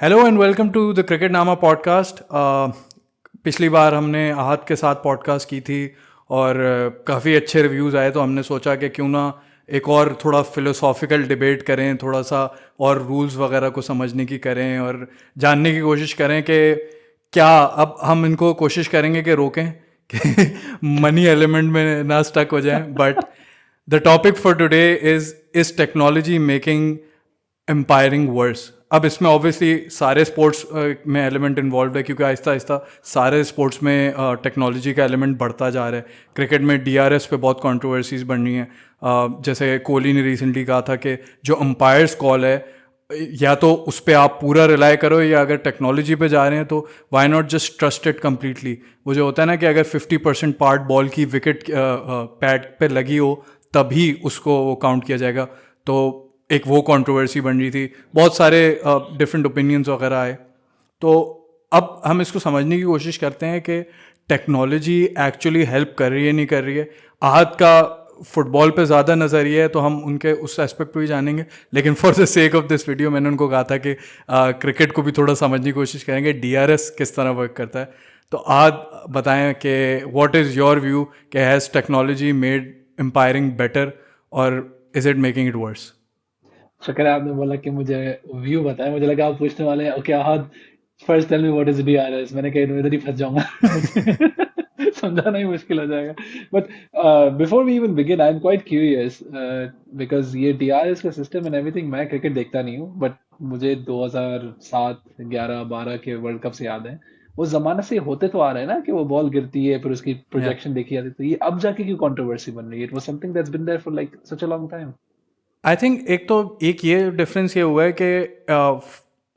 Hello and welcome to the cricket Nama podcast. पिछली बार हमने आहत के साथ पॉडकास्ट की थी और काफ़ी अच्छे रिव्यूज़ आए, तो हमने सोचा कि क्यों ना एक और थोड़ा फिलोसॉफिकल डिबेट करें, थोड़ा सा और रूल्स वगैरह को समझने की करें और जानने की कोशिश करें कि क्या अब हम इनको कोशिश करेंगे कि रोकें कि मनी एलिमेंट में ना स्टक हो जाएं। But the topic for today is technology making umpiring worse. अब इसमें ऑब्वियसली सारे स्पोर्ट्स में एलिमेंट इन्वॉल्व है, क्योंकि आहिस्ता आहिस्ता सारे स्पोर्ट्स में टेक्नोलॉजी का एलिमेंट बढ़ता जा रहा है। क्रिकेट में डीआरएस पे बहुत कंट्रोवर्सीज बन रही हैं। जैसे कोहली ने रिसेंटली कहा था कि जो अंपायर्स कॉल है, या तो उस पर आप पूरा रिलाई करो, या अगर टेक्नोलॉजी पे जा रहे हैं तो why not just trust it completely. वो जो होता है ना कि अगर 50% पार्ट बॉल की विकेट पैड पे लगी हो तभी उसको काउंट किया जाएगा। तो एक वो कंट्रोवर्सी बन रही थी, बहुत सारे डिफरेंट ओपिनियंस वगैरह आए। तो अब हम इसको समझने की कोशिश करते हैं कि टेक्नोलॉजी एक्चुअली हेल्प कर रही है नहीं कर रही है। आहत का फुटबॉल पे ज़्यादा नज़रिया है, तो हम उनके उस एस्पेक्ट पे भी जानेंगे, लेकिन for the sake of this video मैंने उनको कहा था कि क्रिकेट को भी थोड़ा समझने की कोशिश करेंगे, डीआरएस किस तरह वर्क करता है। तो आज बताएं कि व्हाट इज़ योर व्यू, कि has technology made umpiring better और is it making it worse? शुक्र है आपने बोला कि मुझे व्यू बताएं। मुझे लगा आप पूछने वाले हैं okay Ahad, first tell me what is DRS. मैंने कहा इधर ही फंस जाऊंगा। मुझे समझाना ही मुश्किल हो जाएगा। But before we even begin, I am quite curious because ये डीआरएस का सिस्टम एंड एवरीथिंग, मैं क्रिकेट देखता नहीं हूँ बट मुझे 2007 11 12 के वर्ल्ड कप से याद है। उस जमाने से होते तो आ रहे हैं ना कि वो बॉल गिरती है फिर उसकी या प्रोजेक्शन देखी जाती है, तो ये अब जाके क्यों कंट्रोवर्सी बन रही है? It was something that's been there for like such a long time. I think एक ये डिफरेंस ये हुआ है कि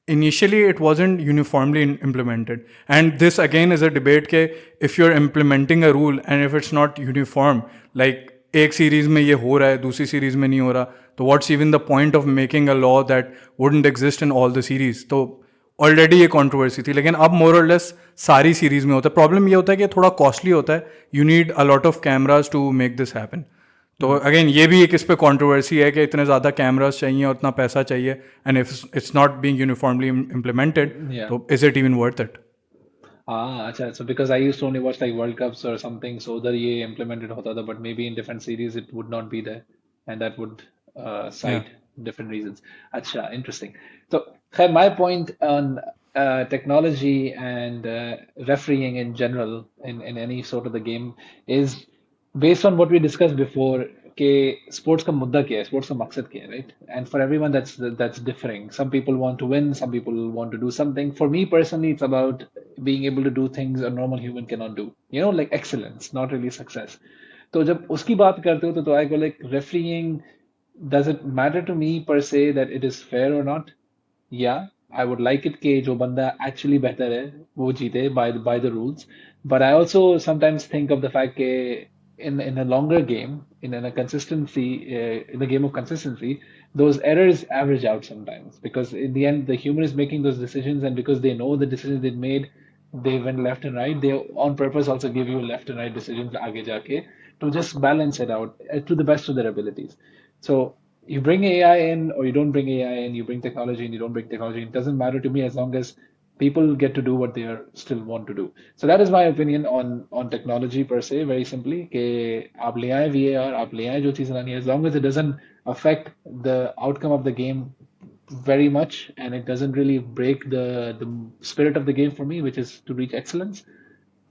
initially it wasn't uniformly implemented, and this again is a debate के if you are implementing a rule and if it's not uniform, like एक series में ये हो रहा है दूसरी सीरीज़ में नहीं हो रहा, तो what's even the point of making a law that wouldn't exist in all the series. तो ऑलरेडी ये कंट्रोवर्सी थी, लेकिन अब मोर और लेस सारी सीरीज़ में होता है। प्रॉब्लम ये होता है कि थोड़ा कॉस्टली होता है, you need a lot of cameras to make this happen. तो अगेन ये भी एक इस पे कंट्रोवर्सी है कि इतने ज़्यादा कैमरास चाहिए और उतना पैसा चाहिए, and if it's not being uniformly implemented, या तो is it even worth it? अच्छा, so because I used to only watch like World Cups or something, so उधर ये implemented होता था, but maybe in different series it would not be there, and that would या cite different reasons. अच्छा, interesting. So, खैर, my point on technology and refereeing in general in any sort of the game is based on what we discussed before कि sports का मुद्दा क्या है, sports का मकसद क्या है, right? And for everyone that's differing. Some people want to win, some people want to do something. For me personally it's about being able to do things a normal human cannot do, like excellence, not really success. तो जब उसकी बात करते हो तो I go like refereeing, does it matter to me per se that it is fair or not? Yeah, I would like it कि जो बंदा actually बेहतर है वो जीते by the rules. But I also sometimes think of the fact कि in a longer game, in a consistency, in a game of consistency, those errors average out sometimes, because in the end the human is making those decisions, and because they know the decisions they made, they went left and right. They on purpose also give you left and right decisions आगे जाके to just balance it out to the best of their abilities. So you bring AI in or you don't bring AI in, you bring technology and you don't bring technology, it doesn't matter to me as long as people get to do what they are still want to do. So that is my opinion on technology per se, very simply कि आप ले आए VAR, आप ले आए जो चीज़ लानी है, as long as it doesn't affect the outcome of the game very much and it doesn't really break the spirit of the game for me, which is to reach excellence,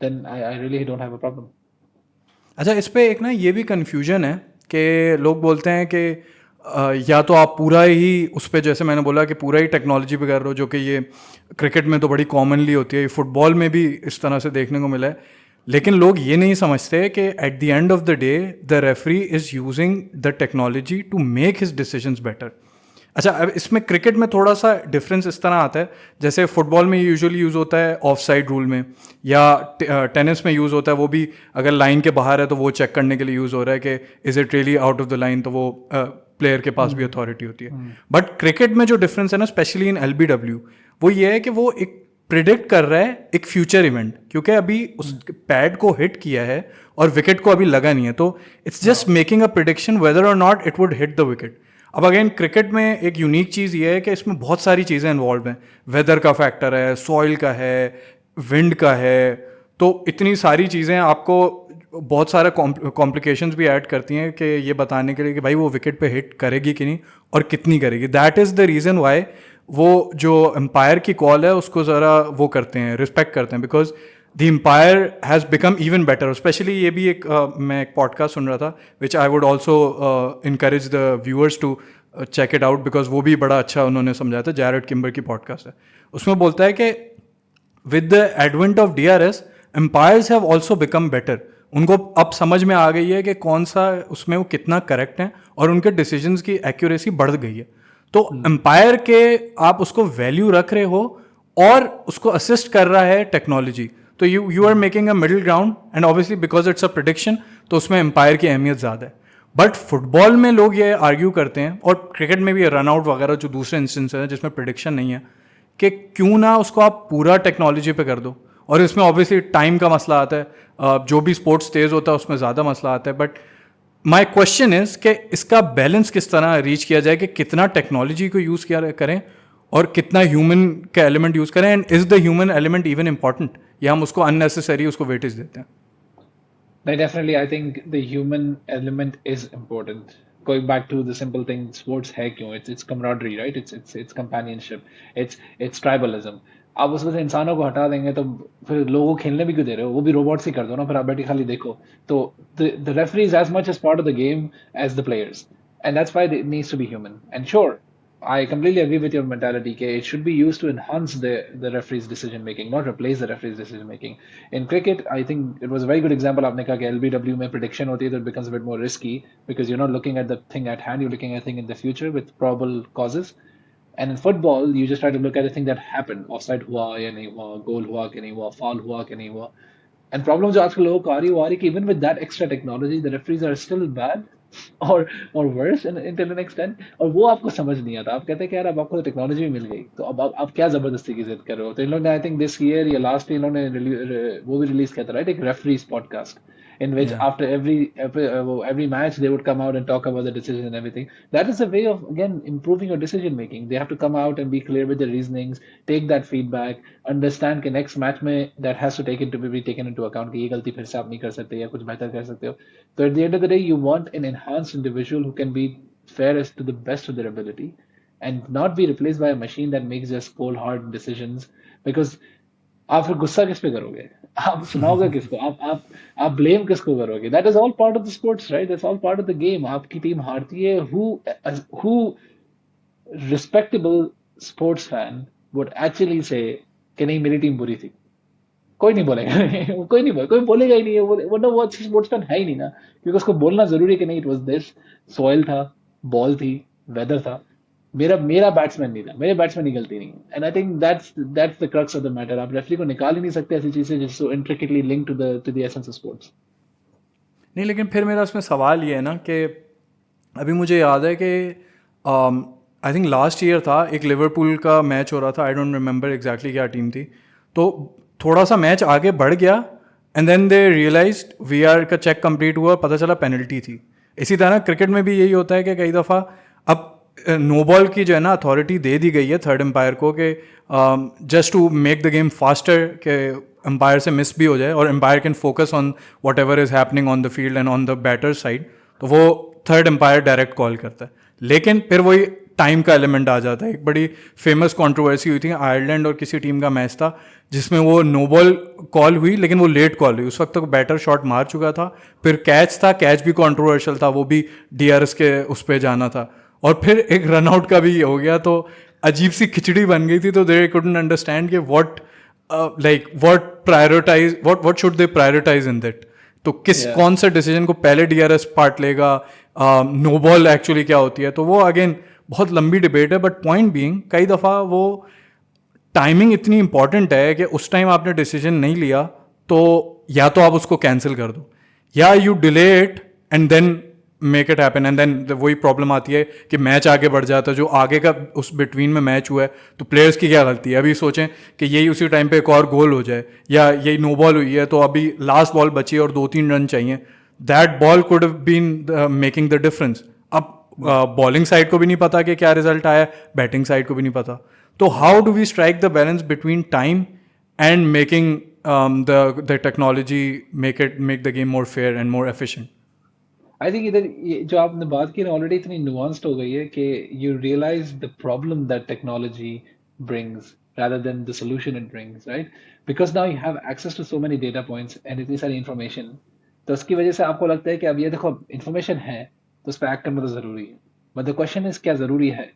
then I really don't have a problem. अच्छा, इस पे एक ना ये भी confusion है कि लोग बोलते हैं कि या तो आप पूरा ही उस पे, जैसे मैंने बोला कि पूरा ही टेक्नोलॉजी पे कर रहे हो, जो कि ये क्रिकेट में तो बड़ी कॉमनली होती है, ये फुटबॉल में भी इस तरह से देखने को मिला है। लेकिन लोग ये नहीं समझते कि at the end of the day the referee is using the technology to make his decisions better. अच्छा, अब इसमें क्रिकेट में थोड़ा सा डिफरेंस इस तरह आता है, जैसे फुटबॉल में यूजुअली यूज़ होता है ऑफ साइड रूल में, या टेनिस में यूज़ होता है, वो भी अगर लाइन के बाहर है तो वो चेक करने के लिए यूज़ हो रहा है कि is it really out of the line, तो वो प्लेयर के पास भी हम्म। अथॉरिटी होती है। हम्म। बट क्रिकेट में जो डिफरेंस है ना, स्पेशली इन LBW, वो ये है कि वो एक प्रिडिक्ट कर रहा है एक फ्यूचर इवेंट, क्योंकि अभी उस हम्म। पैड को हिट किया है और विकेट को अभी लगा नहीं है, तो इट्स जस्ट हाँ। मेकिंग अ प्रिडिक्शन वेदर और not it would hit the wicket. अब अगेन क्रिकेट में एक यूनिक चीज़ ये है कि इसमें बहुत सारी चीज़ें इन्वॉल्व हैं, वेदर का फैक्टर है, सॉइल का है, विंड का है, तो इतनी सारी चीज़ें आपको बहुत सारे कॉम्प्लिकेशंस भी ऐड करती हैं कि ये बताने के लिए कि भाई वो विकेट पे हिट करेगी कि नहीं और कितनी करेगी. That is the reason why वो जो एम्पायर की कॉल है उसको ज़रा वो करते हैं, रिस्पेक्ट करते हैं, because the umpire has become even better. Specially ये भी एक मैं एक पॉडकास्ट सुन रहा था which I would also encourage the viewers to check it out, because वो भी बड़ा अच्छा उन्होंने समझाया था. जैरेड किम्बर की पॉडकास्ट है, उसमें बोलता है कि with the advent of DRS umpires have also become better. उनको अब समझ में आ गई है कि कौन सा उसमें वो कितना करेक्ट है और उनके डिसीजंस की एक्यूरेसी बढ़ गई है. तो एम्पायर के आप उसको वैल्यू रख रहे हो और उसको असिस्ट कर रहा है टेक्नोलॉजी, तो you are making a middle ground. And obviously because it's a prediction, तो उसमें एम्पायर की अहमियत ज़्यादा है. बट फुटबॉल में लोग ये आर्ग्यू करते हैं, और क्रिकेट में भी रन आउट वगैरह जो दूसरे इंस्टेंस है जिसमें प्रिडिक्शन नहीं है, कि क्यों ना उसको आप पूरा टेक्नोलॉजी पे कर दो. और इसमें ऑब्वियसली टाइम का मसला आता है, जो भी स्पोर्ट्स तेज होता है उसमें ज़्यादा मसला आता है. बट माई क्वेश्चन इज कि इसका बैलेंस किस तरह रीच किया जाए, कि कितना टेक्नोलॉजी को यूज़ किया करें और कितना ह्यूमन का एलिमेंट यूज़ करें. And is the human element even important, या हम उसको अननेसेसरी उसको वेटेज देते हैं? Like definitely, I think the human element is important. Going back to the simple thing, sports है क्यों? It's camaraderie, right? It's companionship. It's tribalism. आप उसमें से इंसानों को हटा देंगे तो फिर लोगों को खेलने भी क्यों दे रहे हो? वो भी रोबोट्स ही कर दो ना, फिर आप बैठे खाली देखो. तो the referee is as much as part of the game as the players, and that's why it needs to be human. And sure, I completely agree with your mentality. Ke it should be used to enhance the referee's decision making, not replace the referee's decision making. In cricket, I think it was a very good example. आपने कहा कि LBW में prediction होती है, तो it becomes a bit more risky because you're not looking at the thing at hand, you're looking at the thing in the future with probable causes. And in football, you just try to look at the thing that happened. Offside हुआ या नहीं हुआ, goal हुआ कि नहीं हुआ, foul हुआ कि नहीं हुआ. And problem जो आजकल लोगों को आ रही है कि even with that extra technology, the referees are still bad or worse until an extent. और वो आपको समझ नहीं आता. आप कहते हैं कि यार अब आपको तो टेक्नोलॉजी भी मिल गई, तो अब आप क्या जबरदस्ती की जिद कर रहे हो. तो इन लोगों ने आई थिंक दिस ईयर या लास्ट ईयर इन्होंने वो भी रिलीज किया था, राइट, एक referees podcast in which Yeah. after every match they would come out and talk about the decision and everything. That is a way of again improving your decision making. They have to come out and be clear with their reasonings, take that feedback, understand कि next match में that has to be taken into account कि ये गलती फिर से आप नहीं कर सकते या कुछ बेहतर कर सकते हो. So at the end of the day, you want an enhanced individual who can be fairest to the best of their ability and not be replaced by a machine that makes just cold hard decisions. Because आप फिर गुस्सा किस पे करोगे, आप सुनाओगे किसको, आप blame किसको करोगे. That is all part of the sports, right, that's all part of the game. आपकी टीम हारती है, who respectable sports fan would actually से कि नहीं मेरी टीम बुरी थी? कोई नहीं बोलेगा. कोई बोलेगा ही नहीं है. वो वो अच्छी स्पोर्ट्स फैन है ही नहीं ना, क्योंकि उसको बोलना जरूरी है कि नहीं इट वाज दिस, सॉइल था, बॉल थी, वेदर था, मेरा बैट्समैन नहीं था, मेरे बैट्समैन की गलती नहीं. And I think that's the crux of the matter. आप रेफरी को निकाल ही नहीं सकते ऐसी चीजें जिससे intricately link to the essence of sports. नहीं, लेकिन फिर मेरा इसमें सवाल ये है ना कि अभी मुझे याद है कि आई थिंक लास्ट ईयर था, एक लिवरपूल का मैच हो रहा था. आई डोंट रिमेंबर एग्जैक्टली क्या टीम थी. तो थोड़ा सा मैच आगे बढ़ गया and then they realised VR का चेक कंप्लीट हुआ, पता चला पेनल्टी थी. इसी तरह क्रिकेट में भी यही होता है कि कई दफ़ा अब नो बॉल की जो है ना अथॉरिटी दे दी गई है थर्ड एम्पायर को, कि just to make the game faster, के एम्पायर से मिस भी हो जाए और umpire can focus on whatever is happening on the field and on the batter side, तो वो थर्ड एम्पायर डायरेक्ट कॉल करता है. लेकिन फिर वही टाइम का एलिमेंट आ जाता है. एक बड़ी फेमस कंट्रोवर्सी हुई थी, आयरलैंड और किसी टीम का मैच था जिसमें वो नो बॉल कॉल हुई, लेकिन वो लेट कॉल हुई. उस वक्त तक बैटर शॉट मार चुका था. फिर कैच था, कैच भी कंट्रोवर्शियल था, वो भी DRS के उस पर जाना था. और फिर एक रन आउट का भी हो गया, तो अजीब सी खिचड़ी बन गई थी. तो दे कुडंट अंडरस्टैंड कि what should they prioritise in that. तो कौन सा डिसीजन को पहले DRS पार्ट लेगा, नो बॉल एक्चुअली क्या होती है. तो वो अगेन बहुत लंबी डिबेट है. बट पॉइंट बीइंग, कई दफ़ा वो टाइमिंग इतनी इंपॉर्टेंट है कि उस टाइम आपने डिसीजन नहीं लिया तो या तो आप उसको कैंसिल कर दो, या you delay it and then make it happen. And then वही प्रॉब्लम आती है कि मैच आगे बढ़ जाता है. जो आगे का उस बिटवीन में मैच हुआ है, तो प्लेयर्स की क्या गलती है? अभी सोचें कि यही उसी टाइम पे एक और गोल हो जाए, या यही नो बॉल हुई है तो अभी लास्ट बॉल बची है और 2-3 रन चाहिए. That ball could have been making the difference. अब बॉलिंग साइड को भी नहीं पता कि क्या रिजल्ट आया, बैटिंग साइड को भी नहीं पता. तो how do we strike the balance between time and making the technology make the game more fair and more efficient? I think इधर ये जो आपने बात की ना ऑलरेडी इतनी नुआंस्ड हो गई है कि you realise the problem that technology brings rather than the solution it brings, right? Because now you have access to so many data points and इतनी सारी information, तो उसकी वजह से आपको लगता है कि अब ये देखो information है तो उस पर एक्ट करना तो ज़रूरी है. बट द क्वेश्चन इज क्या ज़रूरी है.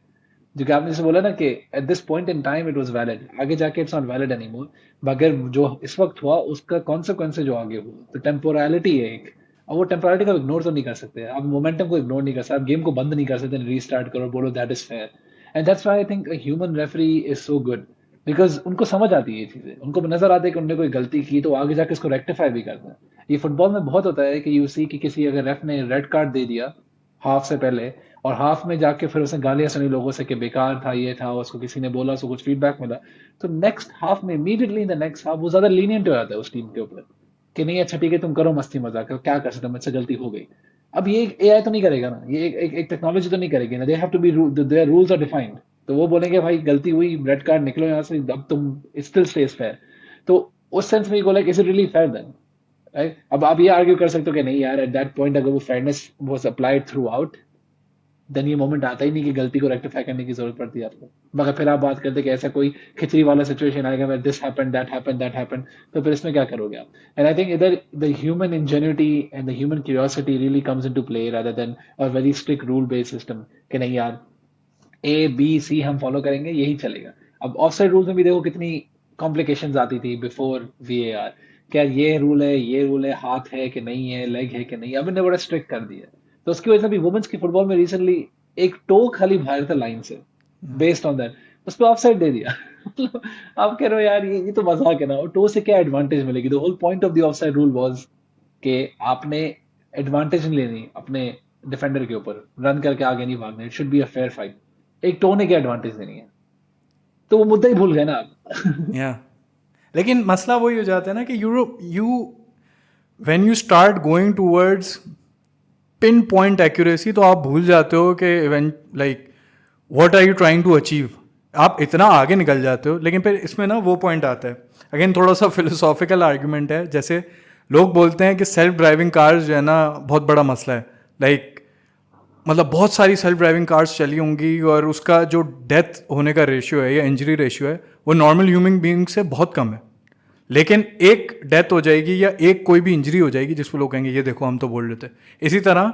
जो कि आपने जैसे बोला ना कि at this point in time it was valid, आगे जाके इट्स नॉट वैलिड एनीमोर. मगर जो इस वक्त हुआ उसका कॉन्सिक्वेंस जो आगे हुआ, तो टेम्पोरलिटी है एक, और वो टेम्पोरलिटी को इग्नोर तो नहीं कर सकते आप, मोमेंटम को इग्नोर नहीं कर सकते आप, गेम को बंद नहीं कर सकते, रीस्टार्ट करो बोलो that is fair. And that's why I think human referee is so good, because उनको समझ आती है ये चीजें, उनको नजर आता है कि उन्होंने कोई गलती की तो आगे जाके इसको रेक्टिफाई भी करते हैं. ये फुटबॉल में बहुत होता है कि यू सी कि किसी अगर रेफ ने रेड कार्ड दे दिया हाफ से पहले, और हाफ में जाके फिर उसने गालियां सुनी लोगों से कि बेकार था ये था, उसको किसी ने बोला, उसको कुछ फीडबैक मिला, तो नेक्स्ट हाफ में immediately in the next half वो ज्यादा लीनियंट हो जाता है उस टीम के ऊपर कि नहीं अच्छा ठीक है तुम करो मस्ती मजाक, क्या कर सकते हो, मुझसे गलती हो गई. अब ये एआई तो नहीं करेगा ना, ये एक टेक्नोलॉजी तो नहीं करेगी ना, they have to be, there rules are defined. तो वो बोलेंगे भाई गलती हुई, रेड कार्ड निकलो यहाँ से, अब तुम स्टिल स्टेज फेयर. तो उस सेंस में you go like is it really fair then, right? अब आप ये आर्ग्यू कर सकते हो कि नहीं यार एट दैट पॉइंट अगर वो fairness was applied throughout, then ये मोमेंट आता ही नहीं कि गलती को रेक्टिफाई करने की जरूरत पड़ती है आपको. मगर फिर आप बात करते कि ऐसा कोई खिचड़ी वाला सिचुएशन आएगा where this happened that happened that happened, तो फिर इसमें क्या करोगे आप. एंड आई थिंक इधर the human ingenuity and the human curiosity really comes into play rather than a very strict rule based system कि नहीं यार ए बी सी हम फॉलो करेंगे यही चलेगा. अब ऑफसाइड रूल्स में भी देखो कितनी कॉम्प्लिकेशंस आती थी बिफोर वीएआर, क्या ये रूल है, ये रूल है, हाथ है कि नहीं है, लेग है कि नहीं, अब इन्हें बड़ा स्ट्रिक्ट कर दिया. तो उसकी वजह से भी वुमेन्स की फुटबॉल में रिसेंटली एक टो खाली बाहर था लाइन से, बेस्ड ऑन दैट उस पर ऑफ साइड दे दिया. मतलब आप कह रहे हो यार ये तो मजाक है ना, और टो से क्या एडवांटेज मिलेगी. The whole point of the offside rule was कि आपने एडवांटेज नहीं लेनी अपने डिफेंडर के ऊपर, रन करके आगे नहीं भागना, it should be a fair fight. एक टो ने क्या एडवांटेज देनी है, तो वो मुद्दा ही भूल गए ना आप. या लेकिन मसला वही हो जाता है ना कि you when you start going towards pinpoint accuracy, तो आप भूल जाते हो कि event like what are you trying to achieve. आप इतना आगे निकल जाते हो. लेकिन फिर इसमें ना वो पॉइंट आता है, अगेन थोड़ा सा फिलोसॉफिकल आर्ग्यूमेंट है. जैसे लोग बोलते हैं कि सेल्फ ड्राइविंग कार्स जो है ना बहुत बड़ा मसला है. लाइक मतलब बहुत सारी सेल्फ ड्राइविंग कार्स चली होंगी और उसका जो डेथ होने का रेशियो है या इंजरी रेशियो है वो नॉर्मल ह्यूमन बीइंग से बहुत कम है. लेकिन एक डेथ हो जाएगी या एक कोई भी इंजरी हो जाएगी जिस पर लोग कहेंगे ये देखो हम तो बोल रहे थे. इसी तरह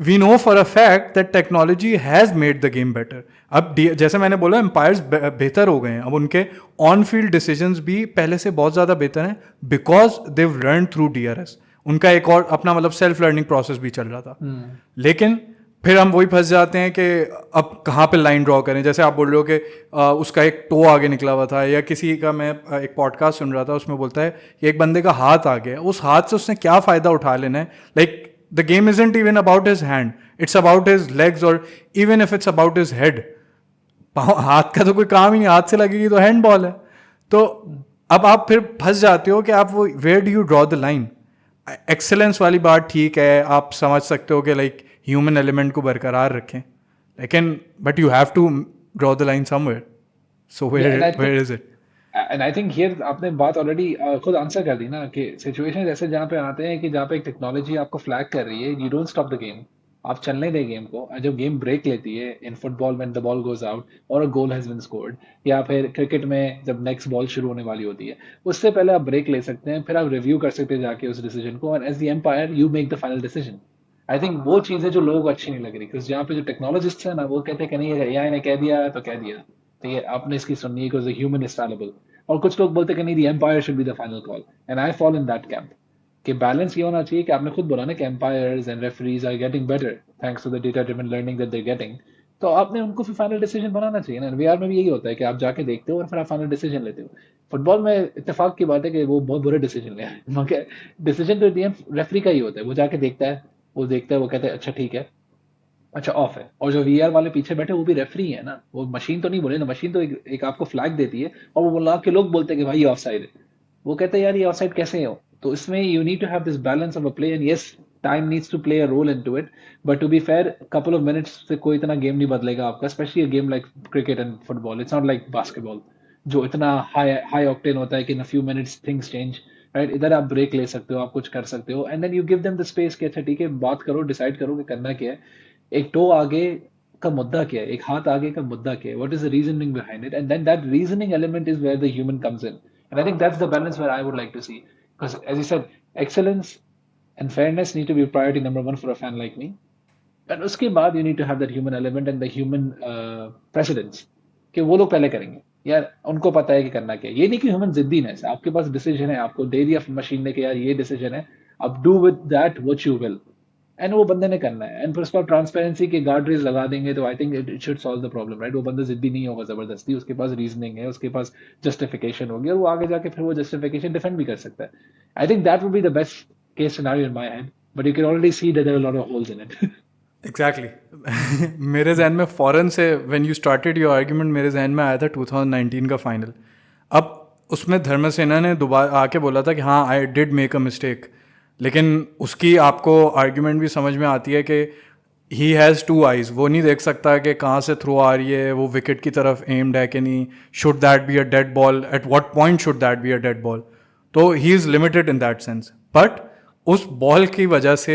we know for a fact that technology has made the game better. अब जैसे मैंने बोला एम्पायर्स बेहतर हो गए हैं, अब उनके ऑन फील्ड डिसीजंस भी पहले से बहुत ज़्यादा बेहतर हैं because they learn through DRS. उनका एक और अपना मतलब सेल्फ लर्निंग प्रोसेस भी चल रहा था. लेकिन फिर हम वही फंस जाते हैं कि अब कहाँ पे लाइन ड्रॉ करें. जैसे आप बोल रहे हो कि उसका एक टो आगे निकला हुआ था, या किसी का मैं एक पॉडकास्ट सुन रहा था उसमें बोलता है कि एक बंदे का हाथ आ गया, उस हाथ से उसने क्या फ़ायदा उठा लेना है. Like the game isn't even about his hand, it's about his legs, और even if it's about his head. हाथ का तो कोई काम ही नहीं, हाथ से लगेगी तो हैंड बॉल है. तो अब आप फिर फंस जाते हो कि आप वो where do you draw the line. Excellence वाली बात ठीक है, आप समझ सकते हो कि लाइक ह्यूमन एलिमेंट को बरकरार रखें, लेकिन but you have to draw the line somewhere. So where is it? And I think here आपने बात ऑलरेडी खुद आंसर कर दी ना कि सिचुएशन ऐसे जहाँ पे आते हैं कि जहाँ पे एक टेक्नोलॉजी आपको फ्लैग कर रही है, you don't stop the game, आप चलने दें गेम को. जब गेम ब्रेक लेती है in football when the ball goes out और अ गोल हैज बीन स्कोर्ड, या फिर क्रिकेट में जब नेक्स्ट बॉल शुरू होने वाली होती है, उससे पहले आप ब्रेक ले सकते हैं, फिर आप रिव्यू कर सकते हैं जाके उस डिसीजन को, and as the umpire you make the final decision. I think वो चीज़ है जो लोगों को अच्छी नहीं लग रही, क्योंकि यहाँ पे जो टेक्नोलॉजिस्ट है ना वो कहते हैं कि नहीं एआई ने कह दिया तो कह दिया, तो ये आपने इसकी सुननी है because the human is fallible. और कुछ लोग बोलते हैं कि नहीं the umpire should be the final call, and I fall in that camp कि बैलेंस ये होना चाहिए कि आपने खुद बोला ना कि umpires and referees are getting better thanks to the data driven learning that they are getting. तो आपने उनको फिर फाइनल डिसीजन बनाना चाहिए ना. वीआर में भी यही होता है कि आप जाके देखते हो और फिर आप फाइनल डिसीजन लेते हो. फुटबॉल में इत्तेफाक की बात है कि वो बहुत बुरे डिसीजन ले आए, मगर डिसीजन तो रेफरी का ही होता है. वो जाके देखता है, वो देखता है, वो कहता है अच्छा ठीक है, अच्छा ऑफ है. और जो वीआर वाले पीछे बैठे वो भी रेफरी है ना, वो मशीन तो नहीं बोले ना, मशीन तो एक आपको फ्लैग देती है और वो बोला के लोग बोलते हैं कि भाई ये ऑफ साइड है, वो कहते हैं यार ये ऑफ साइड कैसे हो. तो इसमें you need to have this balance of a play. And yes time needs to play a role into it. But to be fair, couple of minutes से कोई इतना गेम नहीं बदलेगा आपका, especially a game like cricket and football. It's not like basketball, जो इतना high octane होता है कि in a few minutes things change. Right, इधर आप ब्रेक ले सकते हो, आप कुछ कर सकते हो, and then you give them the space कि अच्छा ठीक है, बात करो, डिसाइड करो कि करना क्या है, एक टो आगे का मुद्दा क्या है, एक हाथ आगे का मुद्दा क्या है, what is the reasoning behind it, and then that reasoning element is where the human comes in, and I think that's the balance where I would like to see, because as you said, excellence and fairness need to be priority number one for a fan like me. And उसके बाद you need to have that human element and the human precedence कि वो लोग पहले करेंगे, यार उनको पता है कि करना क्या है, ये नहीं कि ह्यूमन जिद्दी है, आपके पास डिसीजन है, आपको दे दिया मशीन ने कि यार ये डिसीजन है, अब do with that what you will, and वो बंदे ने करना है, एंड फिर उसको ट्रांसपेरेंसी के गार्ड रेज लगा देंगे तो I think it should solve the problem, right. वो बंदा जिद्दी नहीं होगा जबरदस्ती, उसके पास रीजनिंग है, उसके पास जस्टिफिकेशन होगी, और वो आगे जाके फिर वो जस्टिफिकेशन डिफेंड भी कर सकता है। I think that would be the best case scenario in my head, but you can already see that there are a lot of holes in it. Exactly मेरे जहन में फ़ौरन से when you started your argument मेरे जहन में आया था 2019 का फाइनल। अब उसमें धर्मसेना ने दोबारा आके बोला था कि हाँ I did make a mistake, लेकिन उसकी आपको आर्ग्यूमेंट भी समझ में आती है कि ही हैज़ टू आइज़, वो नहीं देख सकता कि कहाँ से थ्रो आ रही है, वो विकेट की तरफ एम्ड है कि नहीं, should that be a dead ball, at what point should that be a dead ball, तो he is limited in that sense. But उस बॉल की वजह से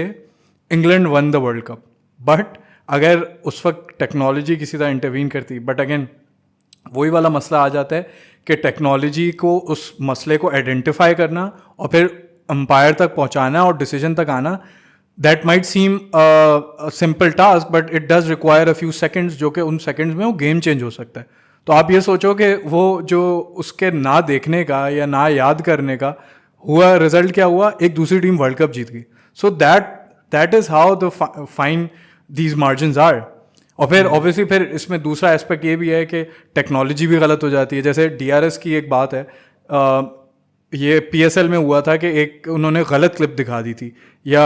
England won the world cup. But अगर उस वक्त टेक्नोलॉजी किसी तरह इंटरवीन करती, बट अगेन वही वाला मसला आ जाता है कि टेक्नोलॉजी को उस मसले को आइडेंटिफाई करना और फिर अंपायर तक पहुंचाना और डिसीजन तक आना, that might seem simple task but it does require a few seconds, जो कि उन सेकेंड्स में वो गेम चेंज हो सकता है। तो आप ये सोचो कि वो जो उसके ना देखने का या ना याद करने का हुआ रिजल्ट क्या हुआ, एक दूसरी टीम वर्ल्ड कप जीत गई। So that is how the fine these margin are. और फिर ऑब्वियसली फिर इसमें दूसरा एस्पेक्ट ये भी है कि टेक्नोलॉजी भी गलत हो जाती है। जैसे DRS की एक बात है, ये PSL में हुआ था कि एक उन्होंने गलत क्लिप दिखा दी थी, या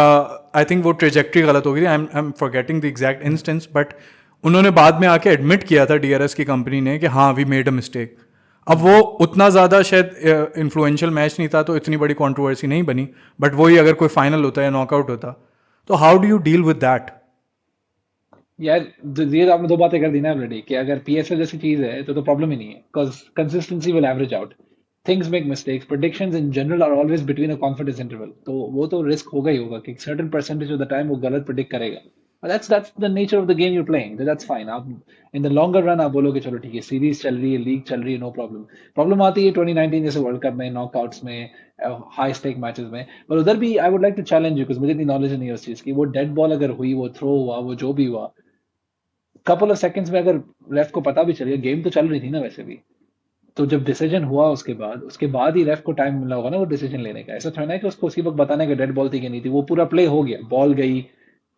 आई थिंक वो ट्रेजेक्ट्री गलत हो गई थी, I am forgetting the exact instance, but उन्होंने बाद में आके एडमिट किया था DRS की कंपनी ने कि हाँ वी मेड अ मिस्टेक। अब वो उतना ज़्यादा शायद इन्फ्लुएंशियल मैच नहीं था तो इतनी बड़ी कंट्रोवर्सी नहीं बनी, बट वही अगर कोई फाइनल होता या नॉकआउट होता, तो how do you deal with that? यार ये तो आपने दो बातें कर दी ना ऑलरेडी, कि अगर PSL जैसी चीज है तो प्रॉब्लम ही नहीं है, because consistency will average out, things make mistakes, predictions in general R always between a confidence interval, तो वो तो रिस्क होगा ही होगा कि certain percentage of the time वो गलत प्रिडिक्ट करेगा, that's the nature of the game you're playing, that's fine। आप in the longer run आप बोलोगे चलो ठीक है, सीरीज चल रही है, लीग चल रही है, नो प्रॉब्लम। प्रॉब्लम आती है 2019 जैसे वर्ल्ड कप में, नॉकआउट्स में, हाई स्टेक मैचेस में। पर उधर भी I would like to challenge you, because मुझे इतनी नॉलेज नहीं है उस चीज की, वो डेड बॉल अगर हुई, वो थ्रो हुआ, वो जो भी हुआ, कपल ऑफ सेकंड्स में अगर रेफ को पता भी चल गया, गेम तो चल रही थी ना वैसे भी, तो जब डिसीजन हुआ उसके बाद ही रेफ को टाइम मिला होगा ना वो डिसीजन लेने का। ऐसा थोड़ा ना है कि उसको उसी वक्त बताने का डेड बॉल थी कि नहीं थी, वो पूरा प्ले हो गया, बॉल गई,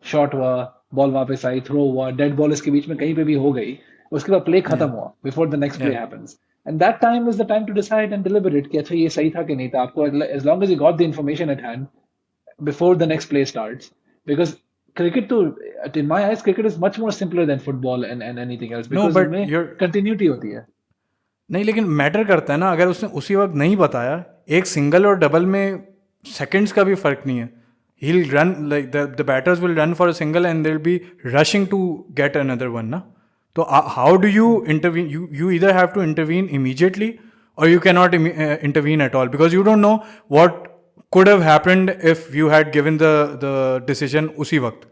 शॉट हुआ, बॉल वापस आई, थ्रो हुआ, डेड बॉल इसके बीच में कहीं पे भी हो गई, उसके बाद प्ले खत्म Yeah, हुआ before the next play yeah. Happens, and that time is the time to decide and deliberate कि अच्छा ये सही था कि नहीं था। आपको as long as you got the information at hand before the next play starts, because cricket to in my eyes cricket is much more simpler than football and anything else, No, because but उनमें you're continuity होती है। नहीं, लेकिन matter करता है ना, अगर उसने उसी वक्त नहीं बताया, एक सिंगल और डबल में सेकंड्स का भी फर्क नहीं है। he'll run like the batters will run for a single and they'll be rushing to get another one ना। तो how do you intervene? You either have to intervene immediately or you cannot intervene at all, because you don't know what could have happened if you had given the decision उसी वक्त।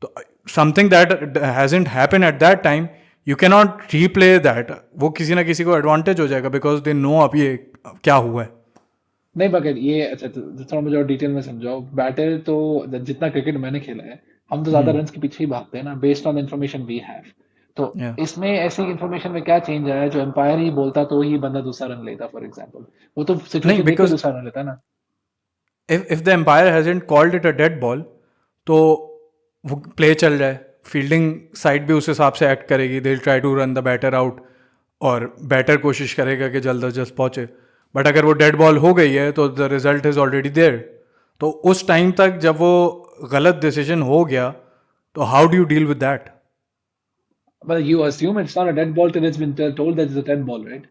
तो something that hasn't happen at that time, you can not replay that. वो किसी ना किसी को advantage हो जाएगा बिकॉज दे नो अब ये क्या हुआ है। नहीं मगर ये अच्छा, तो थोड़ा मुझे और डिटेल में समझाओ। बैटर तो जितना क्रिकेट मैंने खेला है, हम तो ज्यादा रन के पीछे ही भागते हैं ना, based on information we have. तो या इसमें ऐसी इन्फॉर्मेशन में क्या चेंज आया जो एम्पायर ही बोलता तो ही बंदा दूसरा रन लेता, फॉर एग्जाम्पल वो तो नहीं, सिचुएशन देख के बिकॉज दूसरा रन लेता है ना। If the umpire hasn't called it a dead ball, तो वो प्ले चल रहा है, फील्डिंग साइड भी उस हिसाब से एक्ट करेगी, they try to run the batter out, और बैटर कोशिश करेगा कि जल्द अज जल्द पहुंचे। बट अगर वो डेड बॉल हो गई है तो the result is already there. तो उस टाइम तक जब वो गलत डिसीजन हो गया, तो how do you deal with that? Well, you assume it's not a dead ball till it's been told that it's a dead ball, right?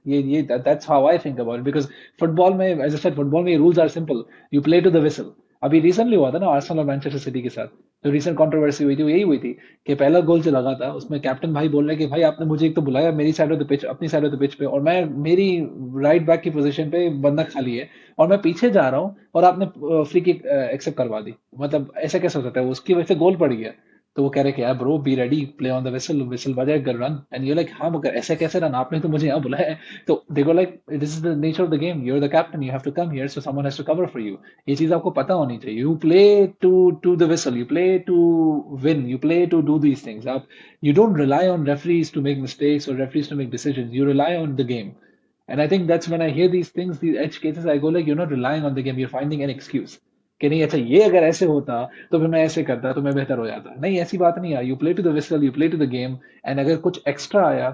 That's how I think about it. Because football, as I said, football, rules are simple. You play to the whistle. अभी recently हुआ था ना Arsenal और Manchester city के साथ, जो recent controversy हुई थी वो यही हुई थी कि पहला गोल जो लगा था उसमें कैप्टन भाई बोल रहे हैं कि भाई आपने मुझे एक तो बुलाया मेरी साइड ऑफ द पिच, अपनी साइड ऑफ द पिच पे, और मैं मेरी राइट बैक की पोजीशन पे बंदा खाली है और मैं पीछे जा रहा हूँ और आपने फ्री किक एक्सेप्ट करवा दी, मतलब ऐसा कैसे हो सकता है, उसकी वजह से गोल पड़ गया। तो वो कह रहे कि यार bro be ready, play on the whistle, whistle बजाएगा रन, एंड यू लाइक हाँ मगर ऐसे कैसे रन, आपने तो मुझे यहाँ बुलाया है। तो देखो like this is the nature of the game, you are the captain, you have to come here, so someone has to cover for you. ये चीज आपको पता होनी चाहिए। You play to to the whistle, you play to win, you play to do these things. आप you don't rely on referees to make mistakes और referees to make decisions, you rely on the game. And I think that's when I hear these things, these edge cases, I go like, you're not relying on the game, you're finding an excuse. कि नहीं अच्छा ये अगर ऐसे होता तो फिर मैं ऐसे करता तो मैं बेहतर हो जाता, नहीं ऐसी बात नहीं है। You play to the whistle, you play to the game, and अगर कुछ एक्स्ट्रा आया,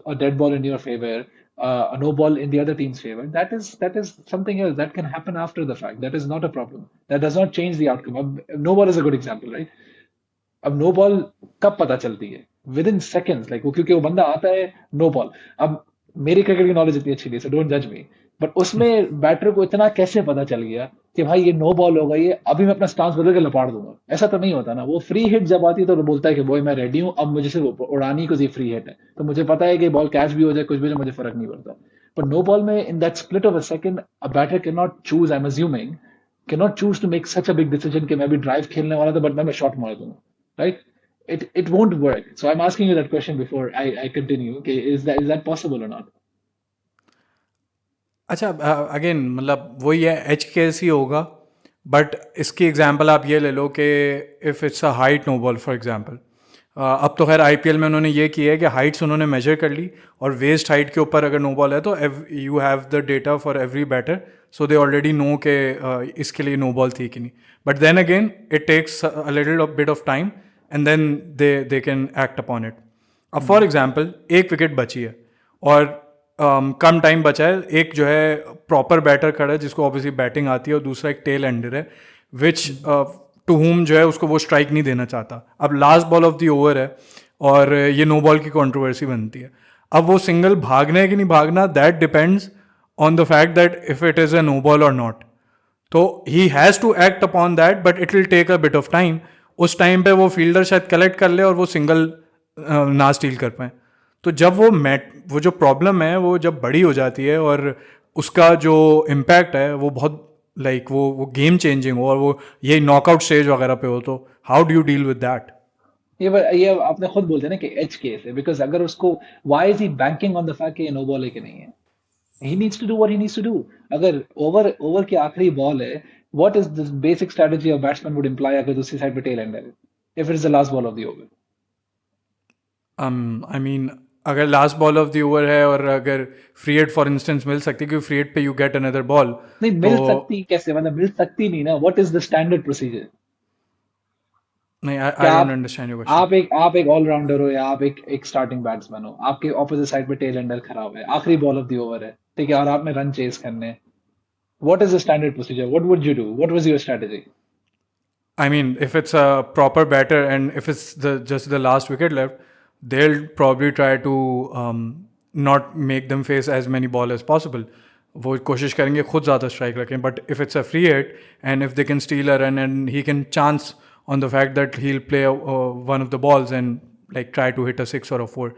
a dead ball in your favor, a no ball in the other team's favor, that is something else that can happen after the fact. That is not a problem. That does not change the outcome. No ball is a good example, right? अब no ball कब पता चलती है? With in seconds, like वो क्योंकि वो बंदा आता है नो बॉल। अब मेरी क्रिकेट की नॉलेज इतनी अच्छी नहीं है, सो डोंट जज मी, बट उसमें बैटर को इतना कैसे पता चल गया कि भाई ये नो बॉल होगा, ये अभी मैं अपना स्टांस बदल के लपाड़ दूंगा? ऐसा तो नहीं होता ना। वो फ्री हिट जब आती है तो वो बोलता है कि बॉय मैं रेडी हूँ, अब मुझे सिर्फ उड़ानी को फ्री हिट है, तो मुझे पता है कि बॉल कैच भी हो जाए कुछ भी हो जाए, मुझे फर्क नहीं पड़ता। पर नो बॉल में in that split of a second a batter can not choose, I am assuming, can not choose to make such a big decision कि मैं भी ड्राइव खेलने वाला था बट मैं शॉट मार दूंगा, right? It won't work. So I'm asking you that question before I continue. Okay, is that possible or not? अच्छा, अगेन मतलब वही है, एज केस ही होगा। बट इसकी एग्जांपल आप ये ले लो कि if it's a height no ball for example. अब तो खैर आईपीएल में उन्होंने ये किया है कि हाइट्स उन्होंने मेजर कर ली, और वेस्ट हाइट के ऊपर अगर नो बॉल है तो you have the data for every batter, so they already know के इसके लिए नो बॉल थी कि नहीं। But then again it takes a little bit of time and then they can act upon it. अब for example एक wicket बची है और कम टाइम बचा है, एक जो है प्रॉपर बैटर खड़ा है जिसको ऑब्वियसली बैटिंग आती है, और दूसरा एक टेल एंडर है विच टू हुम जो है उसको वो स्ट्राइक नहीं देना चाहता। अब last ball of the over है और ये नो बॉल की कंट्रोवर्सी बनती है। अब वो सिंगल भागना है कि नहीं भागना, that depends on the fact that if it is a no ball और नॉट। तो he has to act upon that, but it will take a bit of time. उस टाइम पे वो फील्डर शायद कलेक्ट कर ले और वो सिंगल ना स्टील कर पाए। तो जब वो जो प्रॉब्लम है वो जब बड़ी हो जाती है और उसका जो इम्पैक्ट है वो बहुत लाइक वो गेम चेंजिंग हो, और वो ये नॉकआउट स्टेज वगैरह पे हो, तो how do you deal with that? ये आपने खुद बोलते हैं ना कि एज केस है, बिकॉज अगर उसको, why is he banking on the fact कि ये नो बॉल है कि नहीं है? He needs to do what he needs to do. अगर ओवर ओवर की आखिरी बॉल है, what is the basic strategy of batsman would imply अगर दूसरी साइड पे टेल एंडर है, if it is the last ball of the over? I mean अगर last ball of the over है और अगर फ्री हिट फॉर इंस्टेंस मिल सकती है, क्योंकि फ्री हिट पे यू गेट अनदर बॉल। नहीं तो मिल सकती कैसे, मतलब मिल सकती नहीं ना, what is the standard procedure? नहीं, आई क्या डोंट अंडरस्टैंड योर क्वेश्चन। आप एक ऑलराउंडर हो या आप एक स्टार्टिंग बैट्समैन हो, आपके ऑपोजिट साइड पे टेल एंडर खड़ा हुआ है, आखिरी बॉल ऑफ द ओवर है, ठीक है, और आपने रन चेस करने हैं। What is the standard procedure? What would you do? What was your strategy? I mean, if it's a proper batter and if it's the just the last wicket left, they'll probably try to not make them face as many ball as possible. वो कोशिश करेंगे खुद ज़्यादा strike रखें, but if it's a free hit and if they can steal a run and he can chance on the fact that he play one of the balls and like try to hit a 6 और अ 4,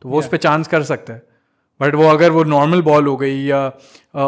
तो वो उस या पर chance कर सकता है। But वो अगर वो नॉर्मल बॉल हो गई या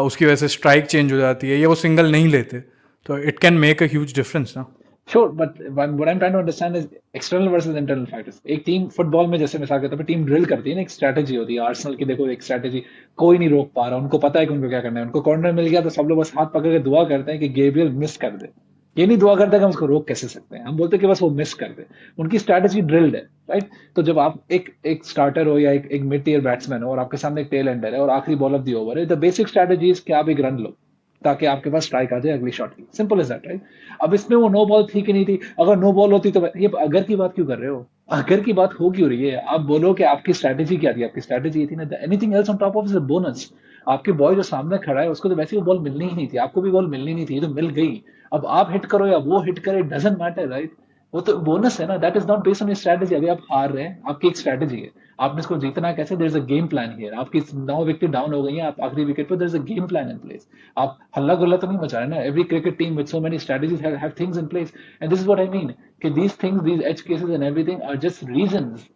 उसकी वजह से स्ट्राइक चेंज हो जाती है या वो सिंगल नहीं लेते, तो it can make a huge difference ना। Sure, but what I am trying to understand is external versus internal factors. एक टीम फुटबॉल में जैसे मिसाल के तौर पे टीम ड्रिल करती है ना, एक स्ट्रेटजी होती है। आर्सेनल की देखो एक स्ट्रेटजी, कोई नहीं रोक पा रहा, उनको पता है कि उनको क्या करना है, उनको कॉर्नर मिल गया तो सब लोग बस हाथ पकड़ के दुआ करते हैं कि गेब्रियल मिस कर दे। ये नहीं दुआ करते कि हम उसको रोक कैसे सकते हैं, हम बोलते हैं कि बस वो मिस कर दे। उनकी स्ट्रेटजी ड्रिल्ड है, राइट? तो जब आप एक एक स्टार्टर हो या एक मिड टीयर बैट्समैन हो और आपके सामने एक टेल एंडर है और आखिरी बॉल ऑफ द ओवर है, द बेसिक स्ट्रेटजी इज कि आप एक रन लो ताकि आपके पास स्ट्राइक आ जाए अगली शॉट की। Simple is that, right? अब इसमें वो नो बॉल थी कि नहीं थी? अगर नो बॉल होती तो ये अगर की बात क्यों कर रहे हो? अगर की बात हो क्यों रही है? आप बोलो कि आपकी स्ट्रेटजी क्या थी। आपकी स्ट्रेटजी ये थी ना, anything else on top of is a bonus. आपके बॉय जो सामने खड़ा है उसको तो वैसे ही बॉल मिलनी ही नहीं थी, आपको भी बॉल मिलनी नहीं थी, ये तो मिल गई। अब आप हिट करो या वो हिट करे, डजेंट मैटर, राइट? वो तो बोनस है ना, that is not based on your strategy. अभी आप हार रहे हैं, आपकी एक स्ट्रेटजी है, आपने इसको जीतना कैसे, there is a game plan here. आपकी 9 विकेट डाउन हो गई है, आप आखिरी विकेट पर, there is a game plan in place. आप हल्ला गुल्ला तो नहीं मचा रहे ना। Every cricket team with so many strategies have things in place, and this is what I mean कि these things, these edge cases and everything are just reasons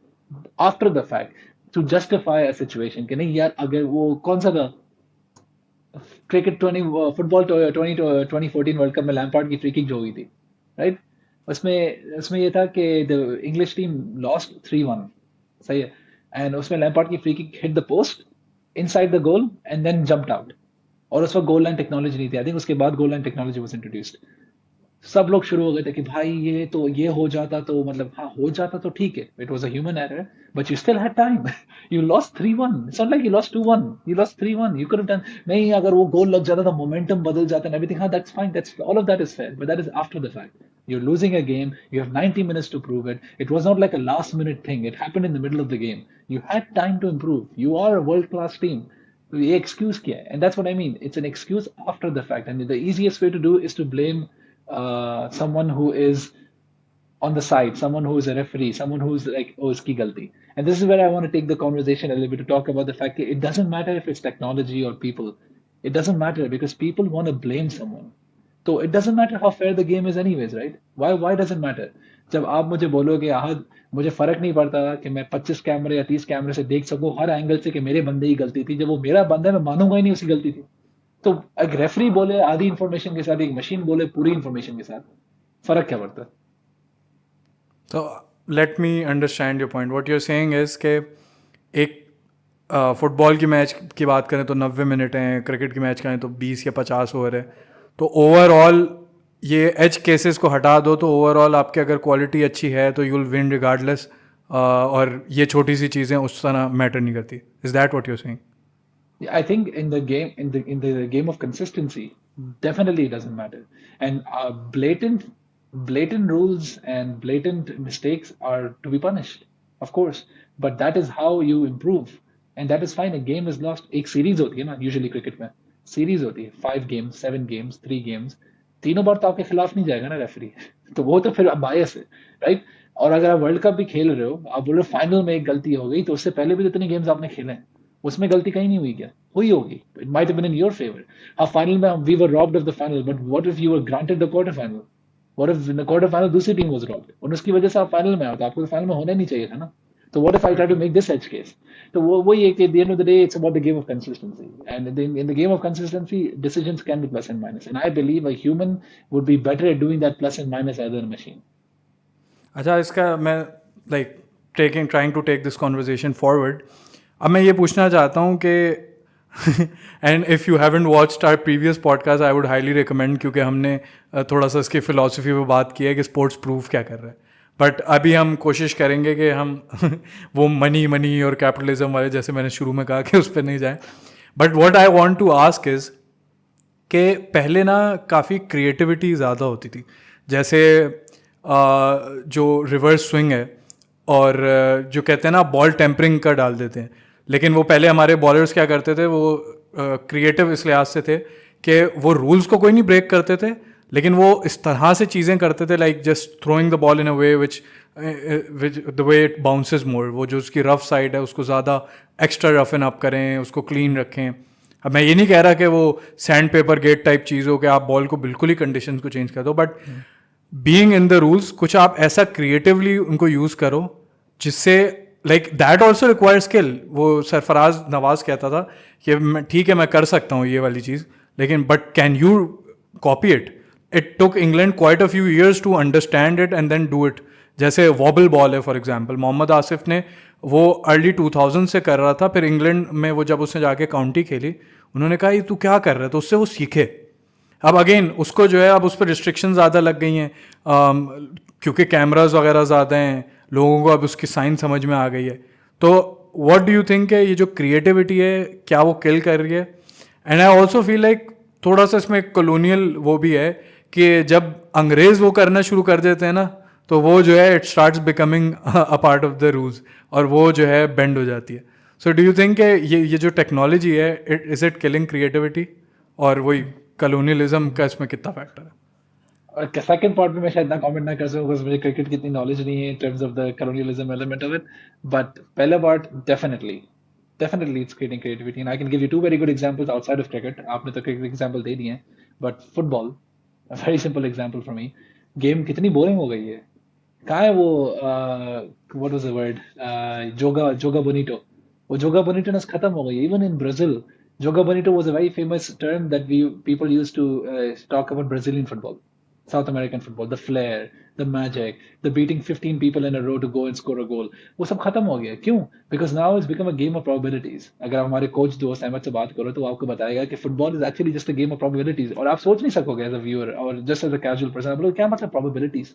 after the fact to justify a situation कि नहीं यार, अगर वो कौन सा था cricket 20 football 2014 world cup में लैम्पार्ड की फ्री किक जो हुई थी, राइट? उसमें उसमें ये था कि द इंग्लिश टीम लॉस्ट 3-1, सही है, एंड उसमें लैम्पार्ड की free kick hit the post inside the goal and then jumped out. और उस वक्त गोल लाइन टेक्नोलॉजी नहीं थी, आई थिंक उसके बाद goal line technology was introduced. सब लोग शुरू हो गए थे कि भाई ये तो ये हो जाता तो मतलब, हाँ हो जाता तो ठीक है, it was a human error, but you still had time. You lost 3-1, it's not like you lost 2-1, you lost 3-1, you could have done. नहीं, अगर वो गोल लग जाता तो मोमेंटम बदल जाता एंड एवरीथिंग, हाँ that's fine, that's all of that is fair, but that is after the fact. You're losing a game. You have 90 minutes to prove it. It was not like a last minute thing. It happened in the middle of the game. You had time to improve. You are a world class team. ये excuse क्या है? And that's what I mean. It's an excuse after the fact. And the easiest way to do is to blame someone who is on the side, someone who is a referee, someone who's like, oh, iski galti. And this is where I want to take the conversation a little bit to talk about the fact that it doesn't matter if it's technology or people. It doesn't matter because people want to blame someone. So it doesn't matter how fair the game is anyways, right? Why does it matter? जब आप मुझे बोलोगे आहद, मुझे फर्क नहीं पड़ता था कि मैं 25 कैमरे या 30 कैमरे से देख सकूं हर एंगल से कि मेरे बंदे की गलती थी, जब वो मेरा बंदा है मैं मानूंगा ही नहीं उसकी गलती थी। तो एक रेफरी बोले आधी इंफॉर्मेशन के साथ, एक मशीन बोले पूरी इंफॉर्मेशन के साथ, फर्क क्या पड़ता है? तो let me understand your point. What you are saying is के एक फुटबॉल की मैच की बात करें तो 90 मिनट हैं, क्रिकेट की मैच करें तो 20 या 50 ओवर है, तो ओवरऑल ये एज केसेस को हटा दो तो ओवरऑल आपकी अगर क्वालिटी अच्छी है तो यू विल विन रिगार्डलेस, और ये छोटी सी चीज़ें उस तरह मैटर नहीं करती। Is that what you are saying? I think in the game, in the game of consistency, definitely it doesn't matter. And blatant rules and blatant mistakes are to be punished, of course. But that is how you improve, and that is fine. A game is lost. एक series होती है ना, usually cricket में series होती है, 5 games, 7 games, 3 games, तीनों बार तो आपके खिलाफ नहीं जाएगा ना रेफरी। तो वो तो फिर बायस है, राइट? और अगर आप वर्ल्ड कप भी खेल रहे हो, आप बोल रहे हो फाइनल में एक गलती हो गई, तो उससे पहले भी तो इतने गेम्स आपने खेले हैं, उसमें गलती कहीं नहीं हुई क्या? हुई होगी, it might have been in your favour. हाँ फाइनल में we were robbed of the final, but what if you were granted the quarter final? What if in the quarter final दूसरी टीम वाज रॉब्ड और उसकी वजह से आप final में आए, तो आपको तो फाइनल में होना नहीं चाहिए था ना। तो what if I try to make this edge case? तो वो वही है कि at the end of the day it's about the game of consistency, and in the game of consistency decisions can be plus and minus, and I believe a human would be better at doing that plus and minus as a machine. अच्छा, इसका मैं like trying to take this conversation forward. अब मैं ये पूछना चाहता हूँ कि and if you haven't watched our previous podcast I would highly recommend, क्योंकि हमने थोड़ा सा इसकी फ़िलासफ़ी पे बात की है कि स्पोर्ट्स प्रूफ क्या कर रहा है। बट अभी हम कोशिश करेंगे कि हम वो मनी और कैपिटलिज्म वाले, जैसे मैंने शुरू में कहा, कि उस पर नहीं जाएं। But what I want to ask is कि पहले ना काफ़ी क्रिएटिविटी ज़्यादा होती थी, जैसे जो रिवर्स स्विंग है, और जो कहते हैं ना बॉल टेम्परिंग कर डाल देते हैं, लेकिन वो पहले हमारे बॉलर्स क्या करते थे, वो क्रिएटिव इस लिहाज से थे कि वो रूल्स को कोई नहीं ब्रेक करते थे, लेकिन वो इस तरह से चीज़ें करते थे, like just throwing the ball in a way which the way it bounces more, वो जो उसकी रफ साइड है उसको ज़्यादा एक्स्ट्रा रफ एन अप करें, उसको क्लीन रखें। अब मैं ये नहीं कह रहा कि वो सैंड पेपर गेट टाइप चीज़ हो कि आप बॉल को बिल्कुल ही कंडीशन को चेंज कर दो, but being in the rules कुछ आप ऐसा क्रिएटिवली उनको यूज़ करो जिससे like that also require skill. वो सरफराज नवाज कहता था कि ठीक है मैं कर सकता हूँ ये वाली चीज़, लेकिन but can you copy it? It took England quite a few years to understand it and then do it. जैसे वॉबल बॉल है फॉर एग्जांपल, मोहम्मद आसिफ ने वो अर्ली 2000 से कर रहा था, फिर इंग्लैंड में वो जब उसने जाके काउंटी खेली, उन्होंने कहा ये तू क्या कर रहा है, तो उससे वो सीखे। अब अगेन उसको जो है अब उस पर रिस्ट्रिक्शन ज़्यादा लग गई हैं, क्योंकि कैमराज वगैरह ज़्यादा हैं, लोगों को अब उसकी साइंस समझ में आ गई है। तो व्हाट डू यू थिंक है ये जो क्रिएटिविटी है क्या वो किल कर रही है? And I also feel like थोड़ा सा इसमें कॉलोनियल वो भी है कि जब अंग्रेज़ वो करना शुरू कर देते हैं ना, तो वो जो है it starts becoming a part of the rules, और वो जो है बेंड हो जाती है। सो डू यू थिंक ये जो टेक्नोलॉजी है इज इट किलिंग क्रिएटिविटी, और वही कॉलोनियलिज्म का इसमें कितना फैक्टर है? और सेकंड पार्ट में मैं शायद ना कमेंट ना कर सकूं बिकॉज मुझे क्रिकेट की इतनी नॉलेज नहीं है in terms of the colonialism element of it. But पहला part definitely it's creating creativity, and I can give you two very good examples outside of cricket. आपने तो क्रिकेट एग्जांपल दे दिए हैं, but football, a very simple example for me. Game कितनी boring हो गई है. कहाँ है वो व्हाट वाज द वर्ड, जोगा जोगा बोनीटो. वो जोगा बोनीटोनेस खत्म हो गई. इवन इन ब्राजील, जोगा बोनीटो was a very famous term that we people used to talk about Brazilian football, South American football, the flair, the magic, the beating 15 people in a row to go and score a goal. वो सब खत्म हो गया. क्यों? Because now it's become a game of probabilities. अगर आप हमारे coach दोस्त अहमद से बात करो तो वो आपको बताएगा कि football is actually just a game of probabilities. और आप सोच नहीं सकोगे एज अ व्यूअर और just as a casual person, आप लोग क्या मतलब probabilities?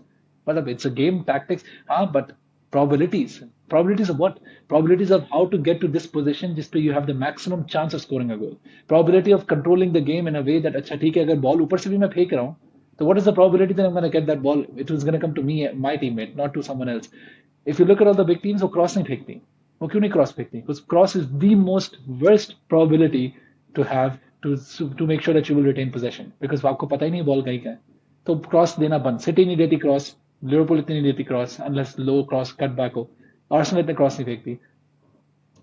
मतलब इट्स अ गेम टैक्टिक्स. हाँ, but probabilities. Probabilities of what? Probabilities of how to get to this position जिस पे you have the maximum chance of scoring a goal. Probability of controlling the game in a way that अच्छा ठीक है, अगर ball ऊपर से भी मैं फेंक रहा हूँ, so what is the probability that I'm going to get that ball? It was going to come to me, my teammate, not to someone else. If you look at all the big teams, वो cross नहीं फेंकती. वो क्यों नहीं cross फेंकती? Because cross is the most worst probability to have to make sure that you will retain possession. Because आपको पता ही नहीं ball कहीं का है. तो क्रॉस देना बंद. सिटी नहीं देती क्रॉस, लिवरपूल इतनी नहीं देती क्रॉस अनलेस लो क्रॉस कट बैक हो. आर्सेनल इतने क्रॉस नहीं फेंकती.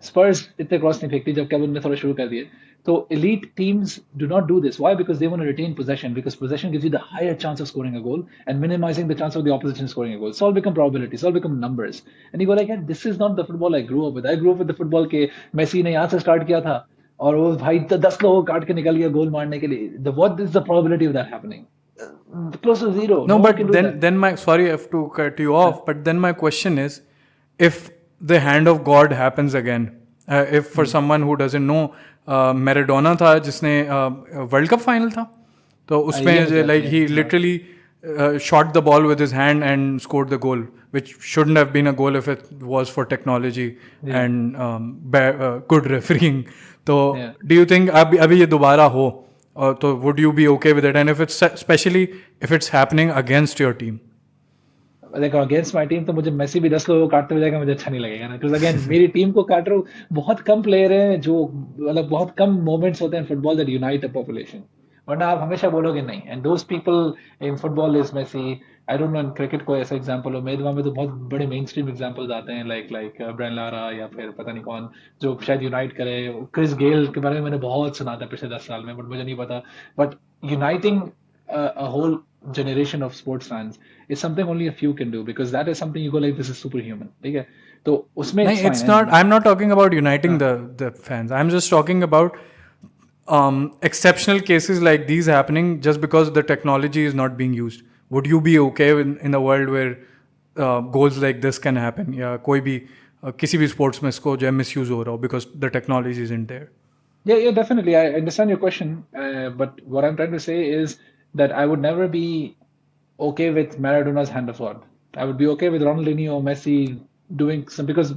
स्पर्स इतने क्रॉस नहीं फेंकती जब केविन ने थोड़ा शुरू कर दिए. तो elite teams do not do this. Why? Because they want to retain possession. Because possession gives you the higher chance of scoring a goal and minimizing the chance of the opposition scoring a goal. It's all become probabilities. It's all become numbers. And you go like, yeah, this is not the football I grew up with. I grew up with the football के Messi ने यहाँ से start किया था और वो भाई 10 लोगों को काट के निकल गया गोल मारने के लिए. What is the probability of that happening? Close to zero. No, No one can but do then that. then my sorry I have to cut you off, but then my question is, if the hand of God happens again, if for someone who doesn't know, Maradona था जिसने world cup final था, तो ये मुझे उसमें याद like नहीं he है. हाँ. literally shot the ball with his hand and scored the goal, which shouldn't have been a goal if it was for technology Yeah. and good refereing. तो Yeah. do you think अभी अभी ये दोबारा हो, तो would you be okay with it? And if it's especially if it's happening against your team? देखो against my team तो मुझे मेसी भी 10 लोगों को काटते हुए जाएगा, मुझे अच्छा नहीं लगेगा ना. बिकॉज अगेन मेरी टीम को काट रहा हूँ. बहुत कम प्लेयर हैं जो, मतलब बहुत कम मोमेंट्स होते हैं football that unite a population. वरना आप हमेशा बोलोगे नहीं. And those people in football is Messi. I don't know in cricket को ऐसा एग्जांपल हो. मेरे दिमाग में तो बहुत बड़े मेन स्ट्रीम एग्जांपल्स आते हैं लाइक ब्रायन लारा या फिर पता नहीं कौन जो शायद यूनाइट करे. क्रिस गेल के बारे में मैंने बहुत सुना था पिछले 10 साल में, बट मुझे नहीं पता. But uniting a whole generation of sports fans is something only a few can do, because that is something you go like this is superhuman. ठीक है, तो उसमें No, it's fine. it's not. And I'm not talking about uniting हाँ, the fans. I'm just talking about exceptional cases like these happening just because the technology is not being used. Would you be okay in a world where goals like this can happen? या कोई भी किसी भी sports में इसको जो है misuse हो रहा हो because the technology isn't there. yeah, definitely. I understand your question, but what I'm trying to say is that I would never be okay with Maradona's hand of God. I would be okay with Ronaldinho or Messi doing some, because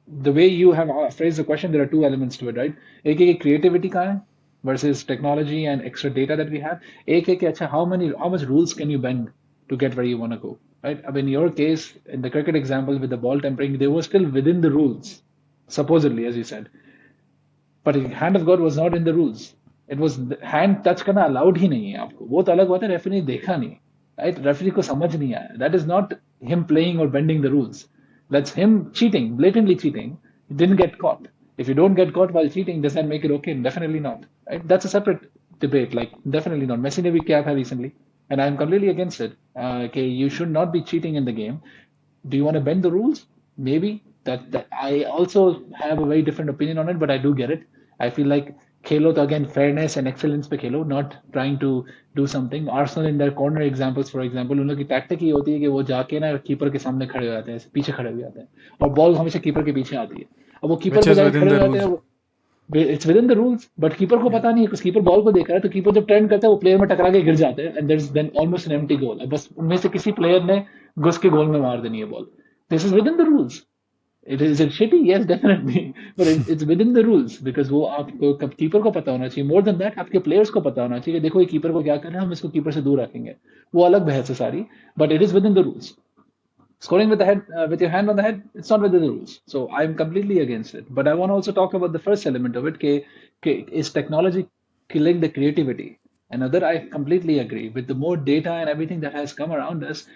the way you have phrased the question, there are two elements to it, right? एक है कि creativity कहाँ है versus technology and extra data that we have. एक है कि अच्छा how much rules can you bend to get where you want to go, right? I mean, in your case, in the cricket example with the ball tampering, they were still within the rules, supposedly, as you said. But hand of God was not in the rules. It was hand touch करना allowed ही नहीं है आपको. वो तो अलग बात है, referee ने देखा नहीं, right? रेफरी को समझ नहीं आया. That is not him playing or bending the rules. That's him cheating, blatantly cheating. He didn't get caught. If you don't get caught while cheating, does that make it okay? Definitely not. Right? That's a separate debate. Like definitely not. Messi ने भी किया था recently, and I'm completely against it. Okay, you should not be cheating in the game. Do you want to bend the rules? Maybe. That I also have a very different opinion on it, but I do get it. I feel like खेलो तो again fairness and excellence पे खेलो, not trying to do something. Arsenal in their corner examples, for example, उन लोग की tactic ये होती है कि वो जाके ना कीपर के सामने खड़े हो जाते हैं, पीछे खड़े हो जाते हैं, और बॉल हमेशा कीपर के पीछे आती है. अब वो कीपर Which पे is जाके within खड़े हो the जाते हैं. rules. It's with in the rules, but keeper को Yeah. पता नहीं है, कीपर बॉल को देख रहा है. तो कीपर जब टर्न करता है वो प्लेयर में टकरा के गिर जाते हैं, and there is then almost an empty goal. बस उनमें से किसी प्लेयर ने घुस के गोल में मार देनी है ball. This is with in the rules. Is it shitty? Yes, definitely. But it's within the rules, because वो आपको कीपर को पता होना चाहिए. मोर देन दैट आपके प्लेयर्स को पता होना चाहिए कि देखो ये कीपर को क्या कर रहा है, हम इसको कीपर से दूर रखेंगे. वो अलग बहस है सारी, but it is with in the rules. Scoring with the head, with your hand on the head, it's not within the rules. So I'm completely against it. But I want to also talk about the first element of it. Is technology killing the creativity? Another, I completely agree. With the more data and everything that has come around us,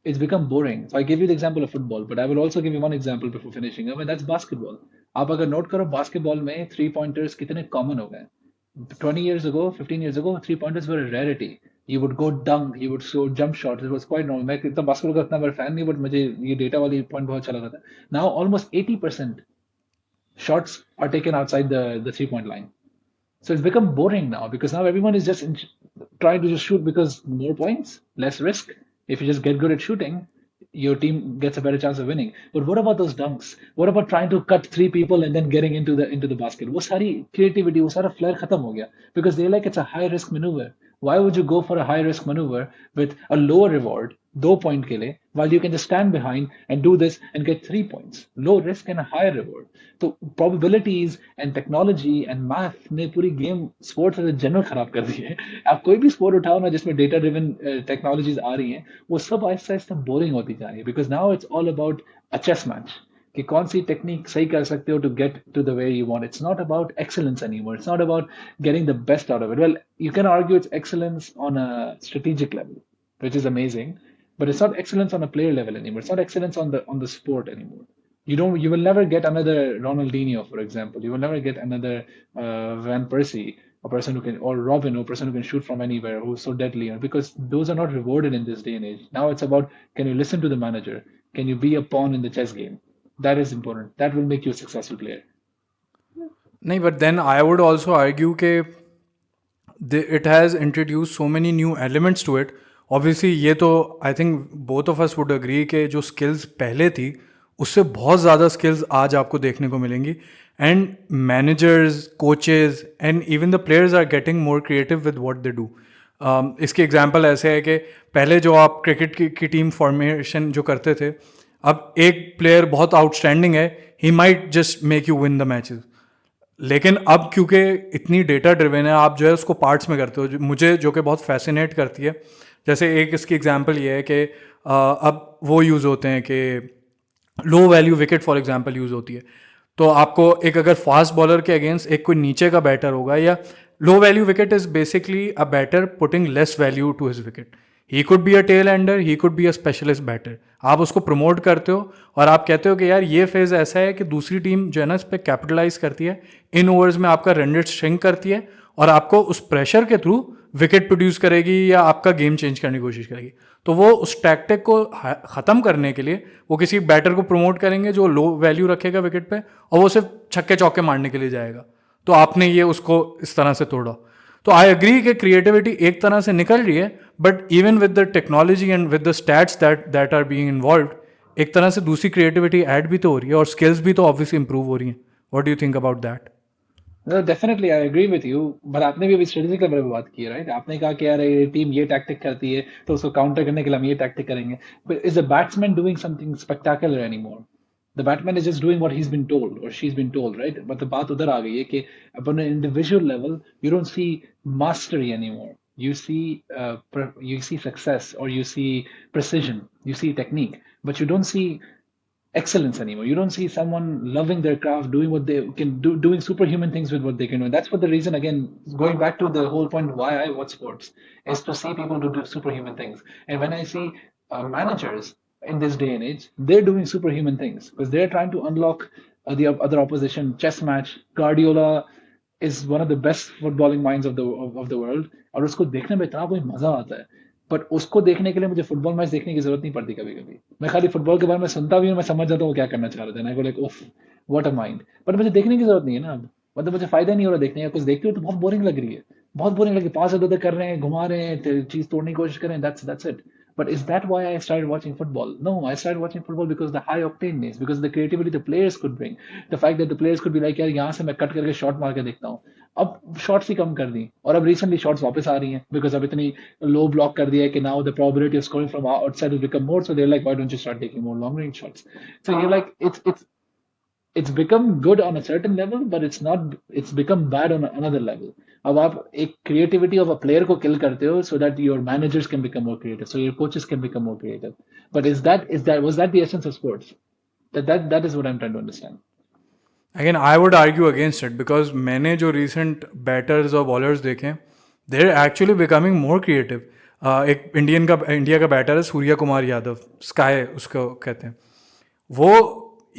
it's become boring. So I gave you the example of football, but I will also give you one example before finishing up, and that's basketball. आप अगर note करो basketball में three pointers कितने common हो गए. 20 years ago, 15 years ago, three pointers were a rarity. You would go dunk, you would show jump shots. It was quite normal. मैं इतना basketball का इतना बड़ा fan नहीं, but मुझे ये data वाली point बहुत अच्छा लगा था. Now almost 80% shots are taken outside the 3 point line. So it's become boring now because now everyone is just trying to just shoot because more points, less risk. If you just get good at shooting, your team gets a better chance of winning. But what about those dunks? What about trying to cut three people and then getting into the basket? वो सारी creativity, वो सारा flair खत्म हो गया because they like it's a high risk maneuver. Why would you go for a high risk maneuver with a lower reward, 2 point के लिए, while you can just stand behind and do this and get 3 points? Low risk and a high reward. तो probabilities and technology and math ने पूरी game sports as a general खराब कर दी है. आप कोई भी sport उठाओ ना जिसमें data driven technologies आ रही हैं, वो सब आहिस्ता आहिस्ता boring होती जा रही है because now it's all about a chess match. कि कौन सी टेक्निक सही कर सकते हो to get to the way you want. It's not about excellence anymore. It's not about getting the best out of it. Well, you can argue it's excellence on a strategic level, which is amazing, but it's not excellence on a player level anymore. It's not excellence on the sport anymore. You will never get another Ronaldinho, for example. You will never get another Van Persie, a person who can, or Robin, a person who can shoot from anywhere, who's so deadly, because those are not rewarded in this day and age. Now it's about, can you listen to the manager? Can you be a pawn in the chess game? That is important. That will make you a successful player. नहीं, but then I would also argue कि it has introduced so many new elements to it. Obviously ये तो I think both of us would agree कि जो skills पहले थी उससे बहुत ज़्यादा skills आज आपको देखने को मिलेंगी, and managers, coaches and even the players are getting more creative with what they do. इसके एग्जाम्पल ऐसे है कि पहले जो आप क्रिकेट की टीम फॉर्मेशन जो करते थे, अब एक प्लेयर बहुत आउटस्टैंडिंग है, he might just make you win the matches. लेकिन अब क्योंकि इतनी डेटा ड्रिवन है, आप जो है उसको पार्ट्स में करते हो, मुझे जो कि बहुत फैसिनेट करती है. जैसे एक इसकी एग्जांपल ये है कि अब वो यूज़ होते हैं कि लो value wicket for example use होती है. तो आपको एक अगर फास्ट बॉलर के अगेंस्ट एक कोई नीचे का बैटर होगा, या low value wicket is basically a batter putting less value to his wicket. He could be a tail ender, he could be a specialist batter. आप उसको प्रमोट करते हो और आप कहते हो कि यार ये फेज़ ऐसा है कि दूसरी टीम जो है ना इस पर कैपिटलाइज करती है, इन ओवर्स में आपका रन रेट श्रिंक करती है और आपको उस प्रेशर के थ्रू विकेट प्रोड्यूस करेगी या आपका गेम चेंज करने की कोशिश करेगी. तो वो उस टैक्टिक को ख़त्म करने के लिए वो किसी बैटर को प्रमोट करेंगे जो लो वैल्यू रखेगा विकेट पे, और वो सिर्फ छक्के चौके मारने के लिए जाएगा. तो आपने ये उसको इस तरह से तोड़ा. तो आई एग्री कि क्रिएटिविटी एक तरह से निकल रही है, but even with the technology and with the stats that are being involve, एक तरह से दूसरी क्रिएटिविटी ऐड भी तो हो रही है और स्किल्स भी तो ऑब्वियसली इंप्रूव हो रही हैं. What do you think about that? No, definitely, I agree with you. But आपने भी अभी स्ट्रेटेजी के बारे में बात की है, राइट? आपने कहा कि यार ये टीम ये टैक्टिक करती है तो उसको काउंटर करने के लिए हम ये टैक्टिक करेंगे. But is the batsman doing something spectacular anymore? The batsman is just doing what he's been told or she's been told, right? But the बात उधर आ गई है कि upon an individual level, you don't see mastery anymore. You see success, or you see precision, you see technique, but you don't see excellence anymore. You don't see someone loving their craft, doing what they can do, doing superhuman things with what they can do. And that's what the reason, again, going back to the whole point why I watch sports, is to see people do superhuman things. And when I see managers in this day and age, they're doing superhuman things because they're trying to unlock the other opposition. Chess match, Guardiola is one of the best footballing minds of the world, और उसको देखने में इतना कोई मजा आता है. But उसको देखने के लिए मुझे फुटबॉल मैच देखने की जरूरत नहीं पड़ती. कभी कभी मैं खाली फुटबॉल के बारे में सुनता भी हूँ, मैं समझ जाता हूँ क्या करना चाह रहे थे. I like of what a mind. But मुझे देखने की जरूरत नहीं है ना अब. मतलब मुझे फायदा नहीं हो रहा देखने का. कुछ देखते हो तो बहुत बोरिंग लग रही है, बहुत बोरिंग लगी. पास इधर कर रहे हैं, घुमा रहे हैं, चीज तोड़ने की कोशिश कर रहे हैं. That's it. But is that why I started watching football? No, I started watching football because the high octaneness, because the creativity the players could bring, the fact that the players could be like, यार यहाँ से मैं cut करके shot मार के देखता हूँ. अब शॉट्स ही कम कर दी, और अब रिसेंटली शॉट्स वापस आ रही हैं बिकॉज अब इतनी लो ब्लॉक कर दिया है कि now the probability of scoring from outside will become more. So they like, why don't you start taking more long range shots? So you like it's become good on a certain level, but it's become bad on another level. अब आप एक creativity of a player को kill करते हो so that your managers can become more creative, so your coaches can become more creative. But was that the essence of sports? That is what I'm trying to understand. Again I would argue against it, because मैंने जो recent batters और bowlers देखे हैं they're actually becoming more creative. एक India का batter है Surya Kumar Yadav, sky उसको कहते हैं. वो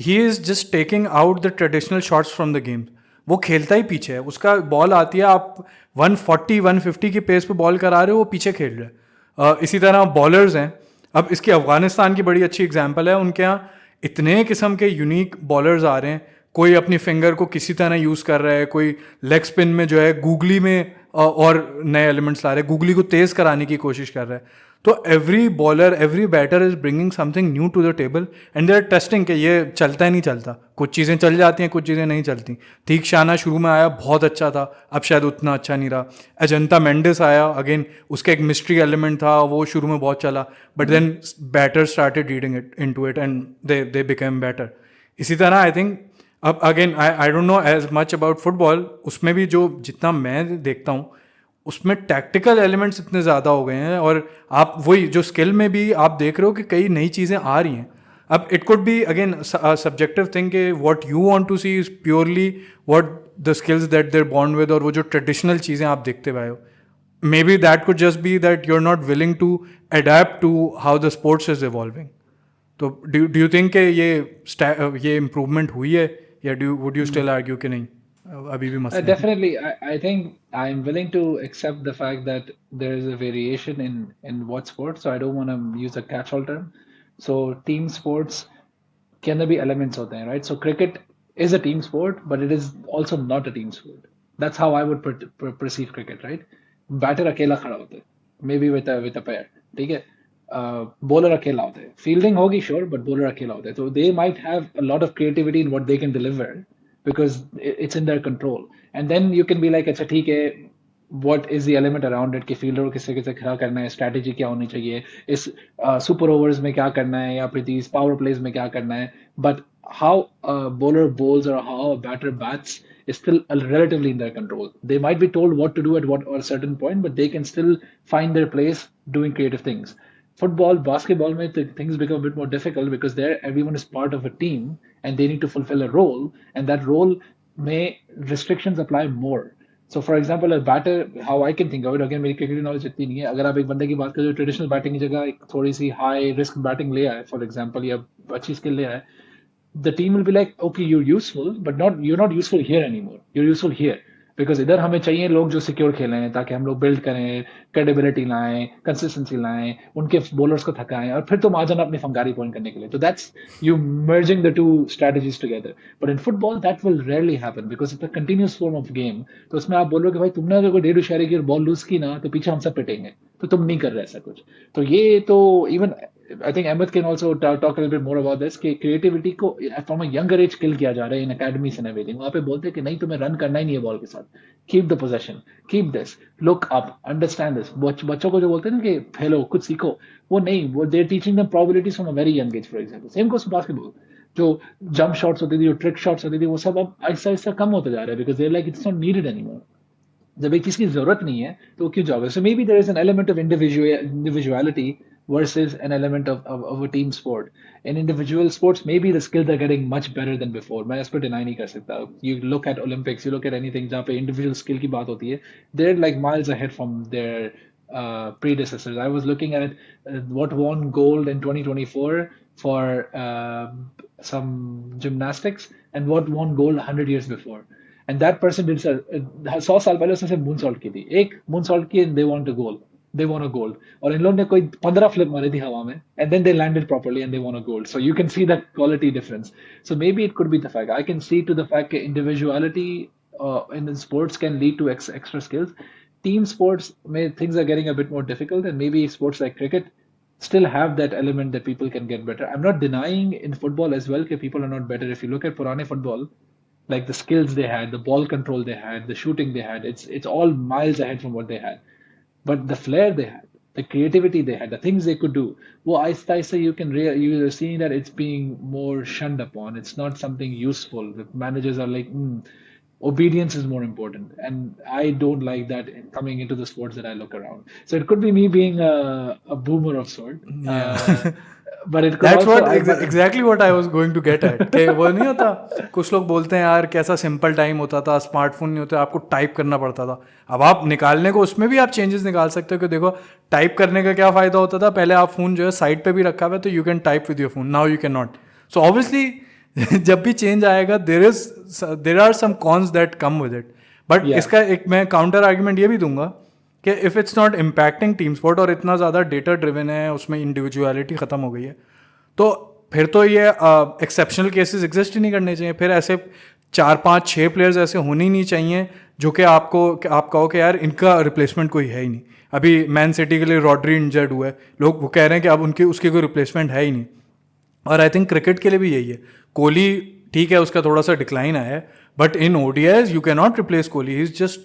he is just taking out the traditional shots from the game. वो खेलता ही पीछे है, उसका बॉल आती है, आप 140 150 की पेस पे बॉल करा रहे हो, वो पीछे खेल रहा है. इसी तरह बॉलर्स हैं. अब इसकी अफगानिस्तान की बड़ी अच्छी एग्जांपल है. उनके यहाँ इतने किस्म के यूनिक बॉलर्स आ रहे हैं. कोई अपनी फिंगर को किसी तरह यूज़ कर रहा है, कोई लेग स्पिन में जो है गूगली में और नए एलिमेंट्स ला रहे हैं, गूगली को तेज़ कराने की कोशिश कर रहा है. तो every bowler every batter is bringing something new to the table and they are testing कि ये चलता है नहीं चलता. कुछ चीज़ें चल जाती हैं, कुछ चीज़ें नहीं चलती. ठीक शाना शुरू में आया, बहुत अच्छा था, अब शायद उतना अच्छा नहीं रहा. अजंता मेंडिस आया, अगेन उसका एक मिस्ट्री एलिमेंट था, वो शुरू में बहुत चला, but then batter started reading it in to it and they became better. इसी तरह आई थिंक अब again I don't know as much about football. उसमें भी जो जितना मैं देखता हूँ उसमें टैक्टिकल एलिमेंट्स इतने ज़्यादा हो गए हैं, और आप वही जो स्किल में भी आप देख रहे हो कि कई नई चीज़ें आ रही हैं. अब it could be again subjective thing कि what you want to see is purely what the skills that they're born with, और वो जो ट्रेडिशनल चीज़ें आप देखते हुए हो, maybe that could just be that you are not willing to adapt to how the sports is evolving. तो do you think कि ये इम्प्रूवमेंट हुई है, या वुड यू स्टिल आर्ग्यू कि नहीं, अभी भी मसले हैं? Definitely, I think I'm willing to accept the fact that there is a variation in what sport. So I don't want to use a catch-all term. So team sports के अंदर भी elements होते हैं, right? So cricket is a team sport, but it is also not a team sport. That's how I would perceive cricket, right? Batter अकेला खड़ा होता है, maybe with a pair, ठीक है? Bowler अकेला होता है. Fielding होगी sure, but bowler अकेला होता है. So they might have a lot of creativity in what they can deliver because it's in their control. And then you can be like, अच्छा ठीक है, what is the element around it कि fielder को किससे किससे खड़ा करना है, स्ट्रैटेजी क्या होनी चाहिए, इस सुपर ओवर्स में क्या करना है, या फिर these पावर प्लेज में क्या करना है. But how a bowler bowls or how a batter bats is still relatively in their control. They might be told what to do at what or a certain point, but they can still find their place doing creative things. Football, basketball, things become a bit more difficult because there everyone is part of a team and they need to fulfill a role, and that role may restrictions apply more. So for example, a batter, how I can think of it, again मेरी cricket knowledge इतनी नहीं है. अगर आप एक बंदे की बात करें जो ट्रेडिशनल बैटिंग की जगह एक थोड़ी सी हाई रिस्क बैटिंग ले आए, फॉर एग्जांपल, या अच्छी स्किल ले आए, the team will be like, okay, you're useful, but not you're not useful here anymore. You're useful here. Because इधर हमें चाहिए लोग जो सिक्योर खेलें, ताकि हम लोग बिल्ड करें, क्रेडिबिलिटी लाएं, कंसिस्टेंसी लाएं, उनके बॉलर्स को थकाएं, और फिर तुम आ जाना अपनी फंगारी पॉइंट करने के लिए. तो that's you merging the two strategies together. But in football that will rarely happen because it's a continuous form of game. तो उसमें आप बोल रहे हो कि भाई तुमने अगर कोई 1.5 की बॉल लूज की ना, तो पीछे हम सब पिटेंगे, तो तुम नहीं कर रहे ऐसा कुछ. तो ये तो even I think Ahmed can also talk a little bit more about this कि creativity को from a younger age kill किया जा रहा है in academies and everything. वहाँ पे बोलते हैं कि नहीं, तुम्हें रन करना ही नहीं है बॉल के साथ, keep the possession, keep this, look up, understand this. बच्चों को जो बोलते हैं ना कि खेलो कुछ सीखो, वो नहीं, वो they're teaching them probabilities from a very young age, for example. Same goes to basketball. जो जंप शॉट्स होती थी, जो ट्रिक शॉट्स होती थी, वो सब अब आहिस्ता आहिस्ता कम होते जा रहा है because they're like it's not needed anymore. जब एक चीज की जरूरत नहीं है तो वो क्यों जाओगे. So maybe there is an element of individuality versus an element of a team sport. In individual sports, maybe the skills are getting much better than before. मैं इस पर deny नहीं कर सकता. You look at Olympics, you look at anything जहाँ पे individual skill की बात होती है, they're like miles ahead from their predecessors. I was looking at what won gold in 2024 for some gymnastics and what won gold 100 years before. And that person did 100 साल पहले उसने सिर्फ मून सॉल्ट की थी, एक मून सॉल्ट की, दे want a gold, they want a gold. और इन लोगों ने कोई 15 फ्लिप मारी थी हवा में, and then they landed properly and they want a gold. So you can see that quality difference. So maybe it could be the fact, I can see to the fact कि individuality in sports can lead to extra skills. Team sports, things are getting a bit more difficult, and maybe sports like cricket still have that element that people can get better. I'm not denying in football as well that people are not better. If you look at Purane football, like the skills they had, the ball control they had, the shooting they had, it's all miles ahead from what they had. But the flair they had, the creativity they had, the things they could do, well, I say you're seeing that it's being more shunned upon. It's not something useful. The managers are like, obedience is more important, and I don't like that coming into the sports that I look around. So it could be me being a boomer of sort. Yeah. but it could that's also what exactly what I was going to get at कि वो नहीं होता, कुछ लोग बोलते हैं यार कैसा सिंपल टाइम होता था, स्मार्टफोन नहीं होते, आपको टाइप करना पड़ता था। अब आप निकालने को उसमें भी आप चेंजेस निकाल सकते हो कि देखो टाइप करने का क्या फ़ायदा होता था, पहले आप फ़ोन जो है साइड पे भी रखा हुआ है तो you can type with your phone, now you can not. So obviously जब भी चेंज आएगा there are some cons that come with it. But Yeah. इसका एक मैं काउंटर आर्ग्यूमेंट ये भी दूंगा कि if it's not impacting team sport और इतना ज़्यादा डेटा ड्रिवन है, उसमें इंडिविजुअलिटी ख़त्म हो गई है, तो फिर तो ये एक्सेप्शनल केसेस एग्जिस्ट ही नहीं करने चाहिए। फिर ऐसे 4 5 6 प्लेयर्स ऐसे होने ही नहीं चाहिए जो कि आप कहो कि यार इनका रिप्लेसमेंट कोई है ही नहीं। अभी मैन सिटी के लिए रॉड्री इंजर्ड हुआ है, लोग वो कह रहे हैं कि अब उसकी कोई रिप्लेसमेंट है ही नहीं। और आई थिंक क्रिकेट के लिए भी यही है। कोहली ठीक है, उसका थोड़ा सा डिक्लाइन आया है, but in ODIs you can not replace Kohli, he is just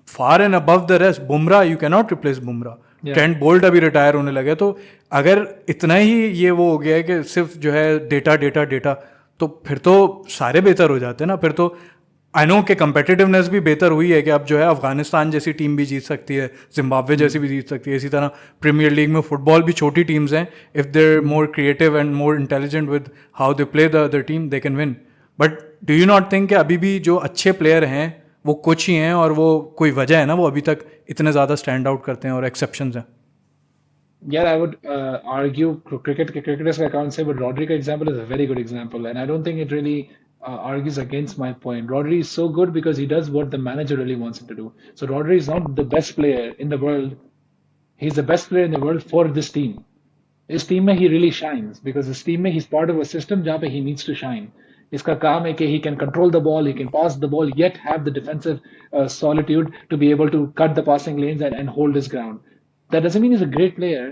far and above the rest. Bumrah you can not replace Bumrah. Trent Boult अभी रिटायर होने लगे, तो अगर इतना ही ये वो हो गया है कि सिर्फ जो है डेटा डेटा डेटा, तो फिर तो सारे बेहतर हो जाते हैं ना। फिर तो आई नो कि कंपेटिटिवनेस भी बेहतर हुई है कि अब जो है अफगानिस्तान जैसी टीम भी जीत सकती है, जिम्बाब्वे जैसी भी जीत सकती है। इसी तरह प्रीमियर लीग में फुटबॉल भी छोटी टीम्स हैं, if there more creative and more intelligent with how they play the other team, they can win. But do you not think कि अभी भी जो अच्छे प्लेयर हैं वो कुछ ही हैं, और वो कोई वजह है ना वो अभी तक इतने ज़्यादा स्टैंड आउट करते हैं और एक्सेप्शंस हैं? Yeah, I would argue cricketers का account से, but Rodri का example is a very good example, and I don't think it really argues against my point. Rodri is so good because he does what the manager really wants him to do. So Rodri is not the best player in the world. He's the best player in the world for this team. इस team में he really shines because इस team में he's part of a system जहाँ पे he needs to shine. इसका काम है कि he can control the ball, he can pass the ball, yet have the defensive solitude to be able to cut the passing lanes and hold his ground. That doesn't mean he's a great player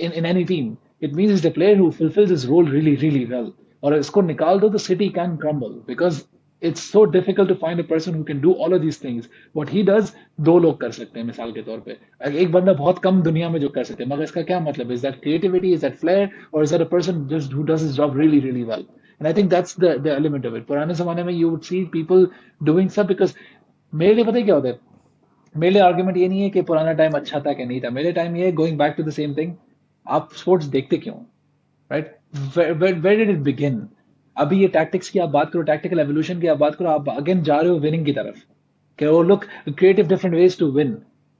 in any team. It means he's the player who fulfills his role really, really well. और इसको निकाल दो, the city can crumble because it's so difficult to find a person who can do all of these things. What he does, दो लोग कर सकते हैं मिसाल के तौर पे। एक बंदा बहुत कम दुनिया में जो कर सकते हैं, मगर इसका क्या मतलब? Is that creativity? Is that flair? Or is that a person just who does his job really, really well? And I think that's the element of it. पुराने जमाने में you would see people doing stuff because मेरे लिए पता है क्या होता है? मेरे लिए आर्ग्यूमेंट ये नहीं है कि पुराना टाइम अच्छा था कि नहीं था। मेरे टाइम ये है, going back to the same thing, आप स्पोर्ट्स देखते क्यों, right? Where did it begin? अभी ये टैक्टिक्स की आप बात करो, टैक्टिकल एवोल्यूशन की आप बात करो, आप अगेन जा रहे हो विनिंग की तरफ कि वो look creative different ways to win.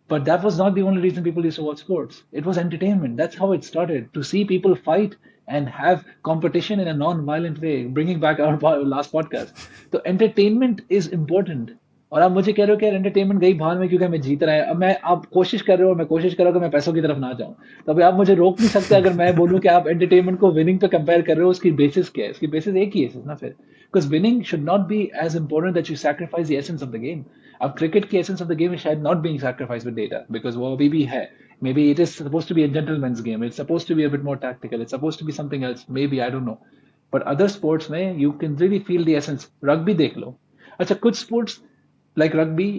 But that was not the only reason people used to watch sports. It was entertainment. That's how it started. To see people fight and have competition in a non-violent way. Bringing back our last podcast. So entertainment is important. और आप मुझे कह रहे हो कि entertainment गई भान में क्योंकि मैं जीत रहा है। अब मैं आप कोशिश कर रहे हो, मैं कोशिश कर रहा हूँ कि मैं पैसों की तरफ ना जाऊँ, तो अभी आप मुझे रोक नहीं सकते अगर मैं बोलूँ कि आप एंटरटेनमेंट को विनिंग पे कंपेयर कर रहे हो। उसकी बेसिस क्या है? इसकी बेसिस एक ही है ना फिर, because winning should not be as important that you sacrifice the essence of the game. अब क्रिकेट की essence of the game is शायद not being sacrifice with data because वो अभी भी है. Maybe it is supposed to be a gentleman's game. It's supposed to be a bit more tactical. It's supposed to be something else. Maybe, I don't know. But other sports में you can really feel the essence. Rugby देख लो. अच्छा, कुछ sports like rugby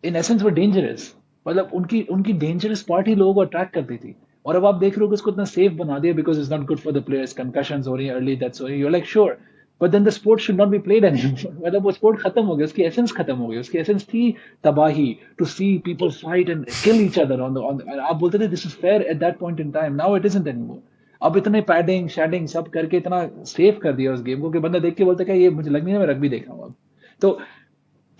in essence were dangerous. मतलब उनकी उनकी dangerous part ही लोगों को attract करती थी. और अब आप देख रहे हो कि उसको इतना safe बना दिया because it's not good for the players. Concussions हो रही हैं early deaths हो रही हैं. You're like sure. But then the sport should not be played anymore. मतलब वो sport खत्म हो गया, उसकी essence खत्म हो गई. उसकी essence थी तबाही, to see people fight and kill each other on the आप बोलते थे this is fair at that point in time. Now it isn't anymore. अब इतने पैडिंग शेडिंग सब करके इतना सेफ कर दिया उस गेम को कि बंदा देख के बोलता है कि ये मुझे लग नहीं है मैं रग्बी देख रहा हूँ अब. तो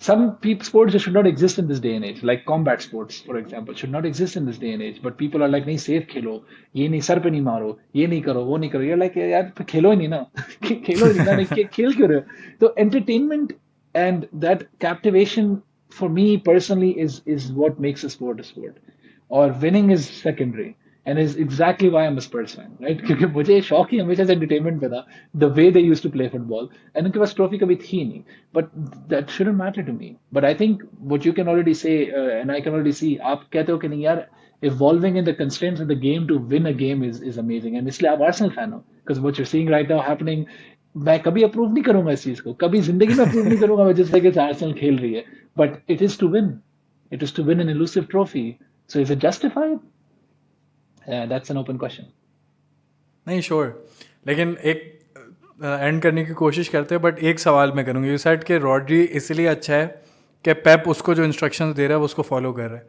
some sports that should not exist in this day and age, like combat sports, for example, should not exist in this day and age. But people are like, नहीं safe खेलो, ये नहीं सर पे नहीं मारो, ये नहीं करो, वो नहीं करो. You're like, यार खेलो ही नहीं ना, खेलो ही नहीं ना, नहीं खेल क्यों रहे हो? तो entertainment and that captivation for me personally is what makes a sport a sport. Or winning is secondary. And is exactly why I'm a Spurs fan, right? क्योंकि मुझे शौक ही हमेशा से entertainment पे था, the way they used to play football, and उनके पास trophy कभी थी नहीं, but that shouldn't matter to me. But I think what you can already say, and I can already see, आप कहते हो कि नहीं यार, evolving in the constraints of the game to win a game is amazing, and इसलिए आप Arsenal fan हो, because what you're seeing right now happening, मैं कभी अप्रूव नहीं करूंगा इस चीज को, कभी जिंदगी में अप्रूव नहीं करूंगा मैं जिस तरीके से आर्सेनल खेल रही है, but it is to win, it is to win an elusive trophy. So is it justified? That's an open question. नहीं श्योर, लेकिन एक एंड करने की कोशिश करते हैं, बट एक सवाल मैं करूँगी. यू सेड कि रॉड्री इसलिए अच्छा है कि पेप उसको जो इंस्ट्रक्शंस दे रहा है वो उसको फॉलो कर रहा है,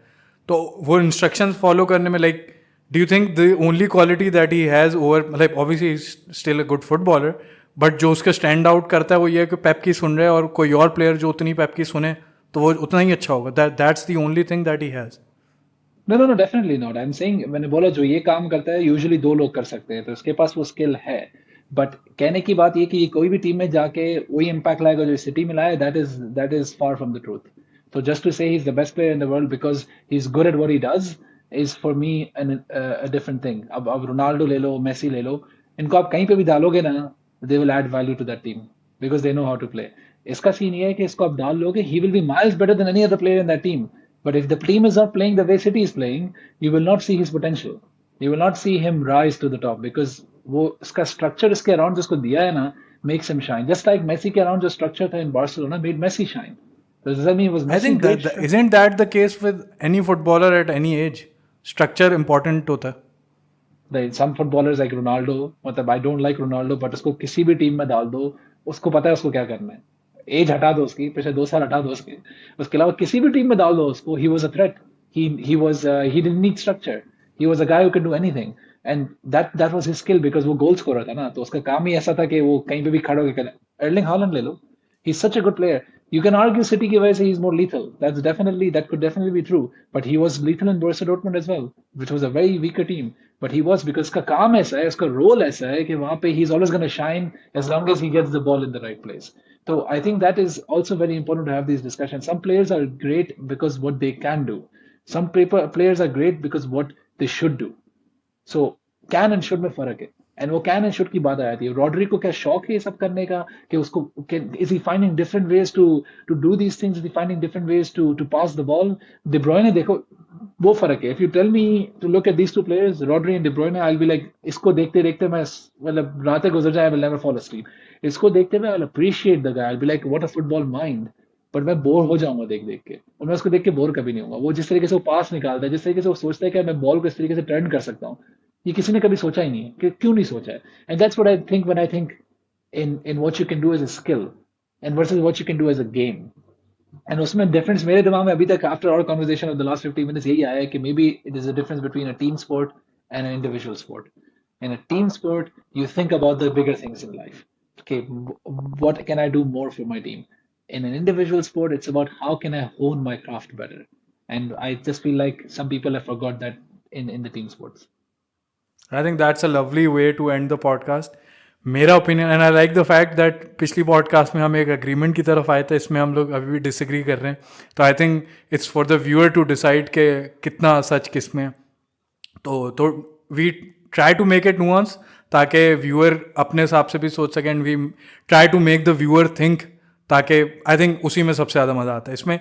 तो वो इंस्ट्रक्शंस फॉलो करने में like Do you think the only quality that he has over, like obviously he's still a good footballer, but जो उसका स्टैंड आउट करता है वो ये है कि पेप की सुन रहे हैं और कोई और प्लेयर जो उतनी पेप की सुने तो वो उतना ही अच्छा होगा. That's the only thing that he has. No, definitely not. I'm saying मैंने बोला जो ये काम करता है यूजुअली दो लोग कर सकते हैं तो उसके पास वो स्किल है. बट कहने की बात ये कि ये कोई भी टीम में जाके वही इम्पैक्ट लाएगा जो सिटी में लाया, that is far from the truth. तो जस्ट टू से he is the best player in the world because he is good at what he does is for me a different thing. अब Ronaldo ले लो, Messi ले लो, इनको आप कहीं पे भी डालोगे ना, they will add value to that team because they know how to play. इसका सीन ये है कि इसको आप डाल लोगे, he will be miles better than any other player in that team. But if the team is not playing the way City is playing, you will not see his potential. You will not see him rise to the top because वो इसका structure इसके around जिसको दिया है ना makes him shine. Just like Messi के around जो structure था in Barcelona made Messi shine. So does that mean was I Messi think great? isn't that the case with any footballer at any age? Structure important होता है. Some footballers like Ronaldo, मतलब I don't like Ronaldo, but उसको किसी भी team में डाल दो, उसको पता है उसको क्या करना है. एज हटा दो उसकी, पिछले 2 साल हटा दो उसके अलावा किसी भी टीम में डाल दो उसको, he was a threat. He didn't need structure. He was a guy who can do anything and that was his skill because वो गोल स्कोरर था ना, तो उसका काम ही ऐसा था कि वो कहीं पे भी खड़ा होकर करे. एर्लिंग हालैंड ले लो, he is such a good player. You can argue City की वजह से he is more lethal. That could definitely be true. But he was lethal in Borussia Dortmund as well, which was a very weaker team. But he was because उसका काम ऐसा है, उसका role ऐसा है कि वहाँ पे he is always going to shine as long as he gets the ball in the right place. So I think that is also very important to have these discussions. Some players are great because what they can do. Some players are great because what they should do. So can and should में फर्क है. And वो can and should की बात आ जाती है. Rodri को क्या शौक है ये सब करने का कि उसको is he finding different ways to do these things, is he finding different ways to pass the ball. De Bruyne देखो वो फर्क है. If you tell me to look at these two players, Rodri and De Bruyne, I will be like इसको देखते देखते मैं मतलब रातें गुजर जाए, I will never fall asleep. इसको देखते हुए I will appreciate the guy, I will be like what a football mind. पर मैं बोर हो जाऊंगा देख देख के, और मैं उसको देख के बोर कभी नहीं होगा. वो जिस तरीके से वो पास निकालता है, जिस तरीके से वो सोचता है कि मैं बॉल को इस तरीके से टर्न कर सकता हूँ, ये किसी ने कभी सोचा ही नहीं है कि क्यों नहीं सोचा है. And that's what I think when I think in what you can do as a skill and versus what you can do as a game. And उसमें डिफरेंस मेरे दिमाग में अभी तक after our conversation of the last 15 minutes यही आया है कि maybe it is a difference between a team sport and an individual sport. In a team sport, you think about the bigger things in life. Okay, what can I do more for my team? In an individual sport, it's about how can I hone my craft better. And I just feel like some people have forgot that in the team sports. I think that's a lovely way to end the podcast. मेरा opinion, and I like the fact that पिछली podcast में हम एक agreement की तरफ आए थे, इसमें हम लोग अभी भी डिसएग्री कर रहे हैं. तो I think it's for the viewer to decide के कितना सच किस में. तो we try to make it nuance ताकि व्यूअर अपने हिसाब से भी सोच सकें, and we try to make the viewer think, ताकि आई थिंक उसी में सबसे ज़्यादा मज़ा आता है इसमें.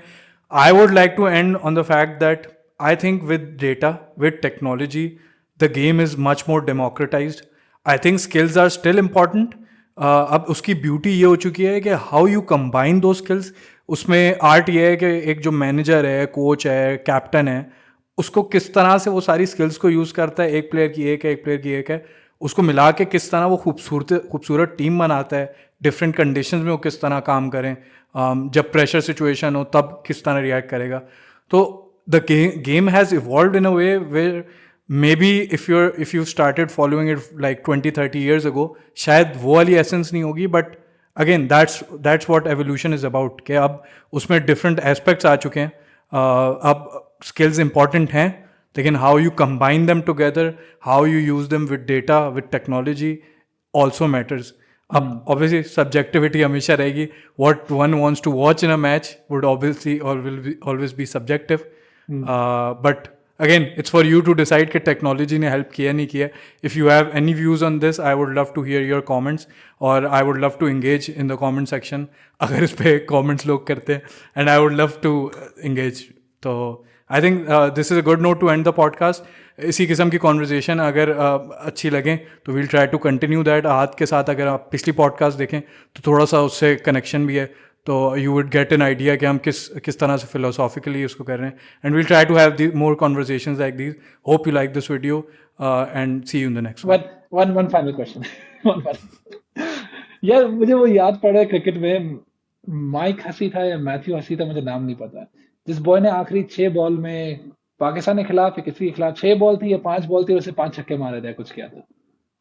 I would like to end on the fact that I think with data, with technology, the game is much more democratized. I think skills are still important. अब उसकी ब्यूटी ये हो चुकी है कि हाउ यू कंबाइन दो skills. उसमें art ये है कि एक जो मैनेजर है, कोच है, कैप्टन है, उसको किस तरह से वो सारी स्किल्स को यूज़ करता है. एक प्लेयर की एक है, एक प्लेयर की एक है, उसको मिला के किस तरह वो खूबसूरत टीम बनाता है. डिफरेंट कंडीशंस में वो किस तरह काम करें, जब प्रेशर सिचुएशन हो तब किस तरह रिएक्ट करेगा. तो the game has evolved in a way where maybe if you started following it like 20-30 years ago, शायद वो वाली एसेंस नहीं होगी. But again that's what evolution is about, कि अब उसमें different aspects आ चुके हैं. अब skills important हैं, लेकिन how you combine them together, how you use them with data, with technology also matters. अब obviously subjectivity हमेशा रहेगी. What one wants to watch in a match would obviously always be subjective. But again, it's for you to decide कि technology ने help किया नहीं किया. If you have any views on this, I would love to hear your comments, और I would love to engage in the comment section अगर इस पे comments लोग करते हैं, and I would love to engage. तो I think this is a good note to end the podcast. इसी किस्म की कॉन्वर्जेसन अगर अच्छी लगें तो we'll try to continue that. हाथ के साथ अगर आप पिछली पॉडकास्ट देखें तो थोड़ा सा उससे कनेक्शन भी है, तो you would get an idea कि हम किस तरह से फिलोसॉफिकली उसको कर रहे हैं. And we'll try to have more conversations like these. Hope you like this video and see you in the next one final question. One final. यार मुझे वो याद पड़ा है क्रिकेट में, माइक हसी था या मैथ्यू हसी था, मुझे नाम नहीं पता. जिस बॉय ने आखिरी 6 बॉल में पाकिस्तान के खिलाफ या किसी के खिलाफ 6 बॉल थी या 5 बॉल थी, उससे 5 छक्के मारे थे, कुछ किया था।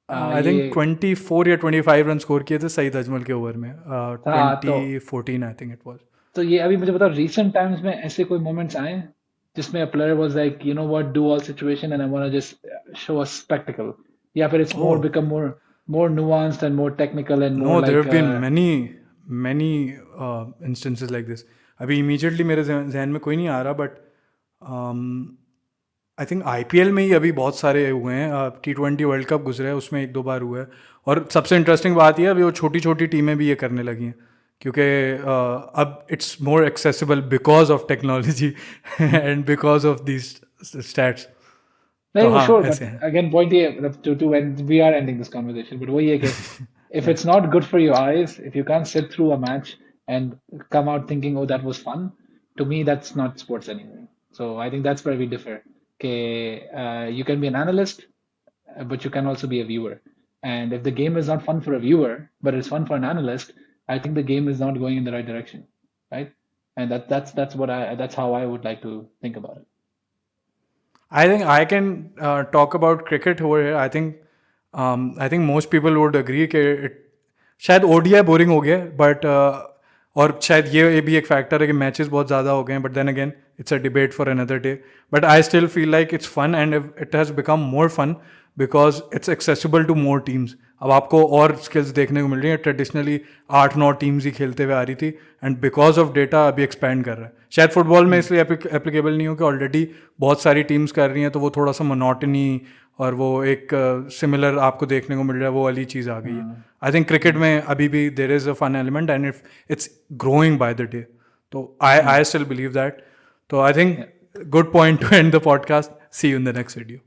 आई थिंक ये 24 या 25 रन स्कोर किए थे सईद अजमल के ओवर में, था। 2014 आई थिंक इट वाज। तो ये अभी मुझे बताओ, रीसेंट टाइम्स में ऐसे कोई मोमेंट्स आए हैं जिसमें a player was like, you know what, do all situation and I want to just show a spectacle, या फिर it's more oh become more nuanced and more technical and more no, there like have been many instances like this. अभी immediately मेरे जहन में कोई नहीं आ रहा, but I think IPL में ही अभी बहुत सारे हुए हैं। T20 वर्ल्ड कप गुजरे है, उसमें एक दो बार हुआ है। और सबसे इंटरेस्टिंग बात यह है, अभी वो छोटी छोटी टीमें भी ये करने लगी हैं, क्योंकि अब it's more accessible because of technology and because of these stats. तो नहीं, वो हाँ श्योर, ऐसे बट हैं। अगेन पॉइंट ये, मतलब to end we are ending this conversation, but वही है कि if it's not good for your eyes, if you can't sit through a match and come out thinking, oh, that was fun, to me, that's not sports anymore. So I think that's where we differ. Okay, you can be an analyst, but you can also be a viewer. And if the game is not fun for a viewer, but it's fun for an analyst, I think the game is not going in the right direction, right? And that's how I would like to think about it. I think I can talk about cricket over here. I think most people would agree कि शायद ODI boring हो गया, but और शायद ये भी एक factor है कि मैचेस बहुत ज़्यादा हो गए हैं, but then again it's a debate for another day. But I still feel like it's fun and it has become more fun because it's accessible to more teams. अब आपको और स्किल्स देखने को मिल रही है। ट्रेडिशनली 8-9 टीम्स ही खेलते हुए आ रही थी, एंड बिकॉज ऑफ डेटा अभी एक्सपैंड कर रहा है। शायद फुटबॉल में इसलिए एप्लीकेबल नहीं हो कि ऑलरेडी बहुत सारी टीम्स कर रही हैं, तो वो थोड़ा सा मोनोटनी और वो एक सिमिलर आपको देखने को मिल रहा है, वो वाली चीज़ आ गई है। आई थिंक क्रिकेट में अभी भी there is a fun element and if it's growing by the day, तो आई स्टिल बिलीव दैट। तो I think Yeah. Good point to end the podcast. See you in the next video.